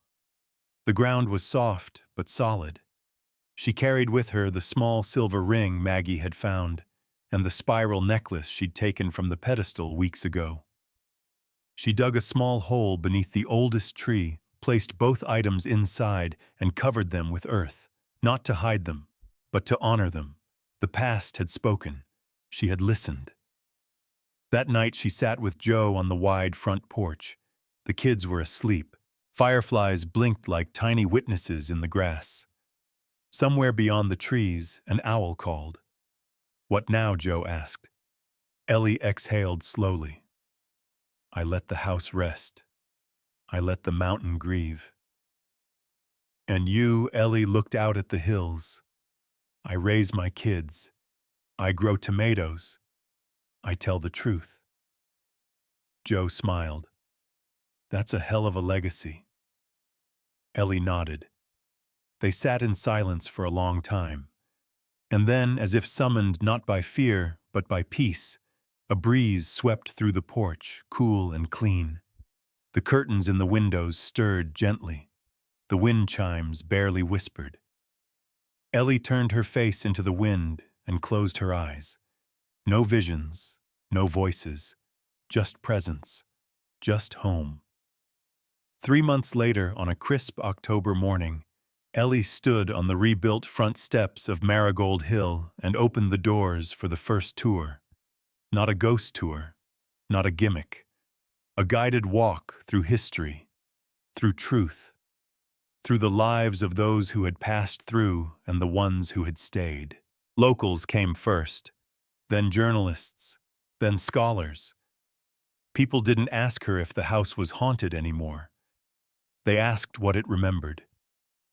The ground was soft but solid. She carried with her the small silver ring Maggie had found, and the spiral necklace she'd taken from the pedestal weeks ago. She dug a small hole beneath the oldest tree, placed both items inside, and covered them with earth, not to hide them, but to honor them. The past had spoken. She had listened. That night she sat with Joe on the wide front porch. The kids were asleep. Fireflies blinked like tiny witnesses in the grass. Somewhere beyond the trees, an owl called. "What now?" Joe asked. Ellie exhaled slowly. "I let the house rest. I let the mountain grieve." "And you," Ellie looked out at the hills. "I raise my kids. I grow tomatoes. I tell the truth." Joe smiled. "That's a hell of a legacy." Ellie nodded. They sat in silence for a long time. And then, as if summoned not by fear, but by peace, a breeze swept through the porch, cool and clean. The curtains in the windows stirred gently. The wind chimes barely whispered. Ellie turned her face into the wind and closed her eyes. No visions, no voices, just presence, just home. 3 months later, on a crisp October morning, Ellie stood on the rebuilt front steps of Marigold Hill and opened the doors for the first tour. Not a ghost tour, not a gimmick. A guided walk through history, through truth, through the lives of those who had passed through and the ones who had stayed. Locals came first, then journalists, then scholars. People didn't ask her if the house was haunted anymore. They asked what it remembered,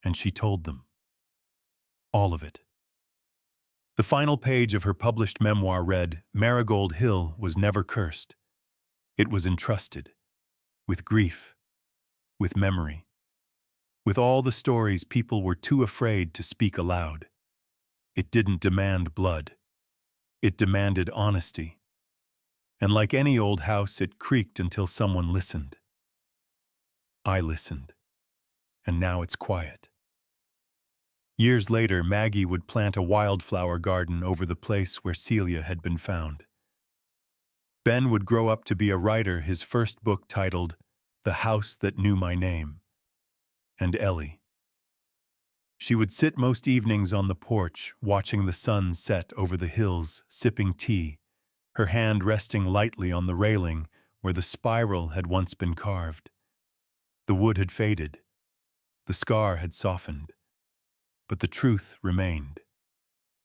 and she told them. All of it. The final page of her published memoir read, "Marigold Hill was never cursed. It was entrusted, with grief, with memory, with all the stories people were too afraid to speak aloud. It didn't demand blood. It demanded honesty. And like any old house, it creaked until someone listened. I listened. And now it's quiet." Years later, Maggie would plant a wildflower garden over the place where Celia had been found. Ben would grow up to be a writer, his first book titled The House That Knew My Name. And Ellie. She would sit most evenings on the porch, watching the sun set over the hills, sipping tea, her hand resting lightly on the railing where the spiral had once been carved. The wood had faded. The scar had softened. But the truth remained.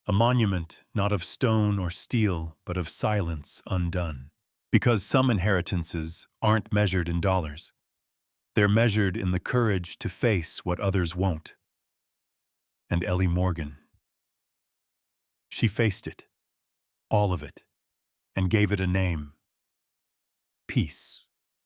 A monument not of stone or steel, but of silence undone. Because some inheritances aren't measured in dollars. They're measured in the courage to face what others won't. And Ellie Morgan. She faced it. All of it. And gave it a name. Peace.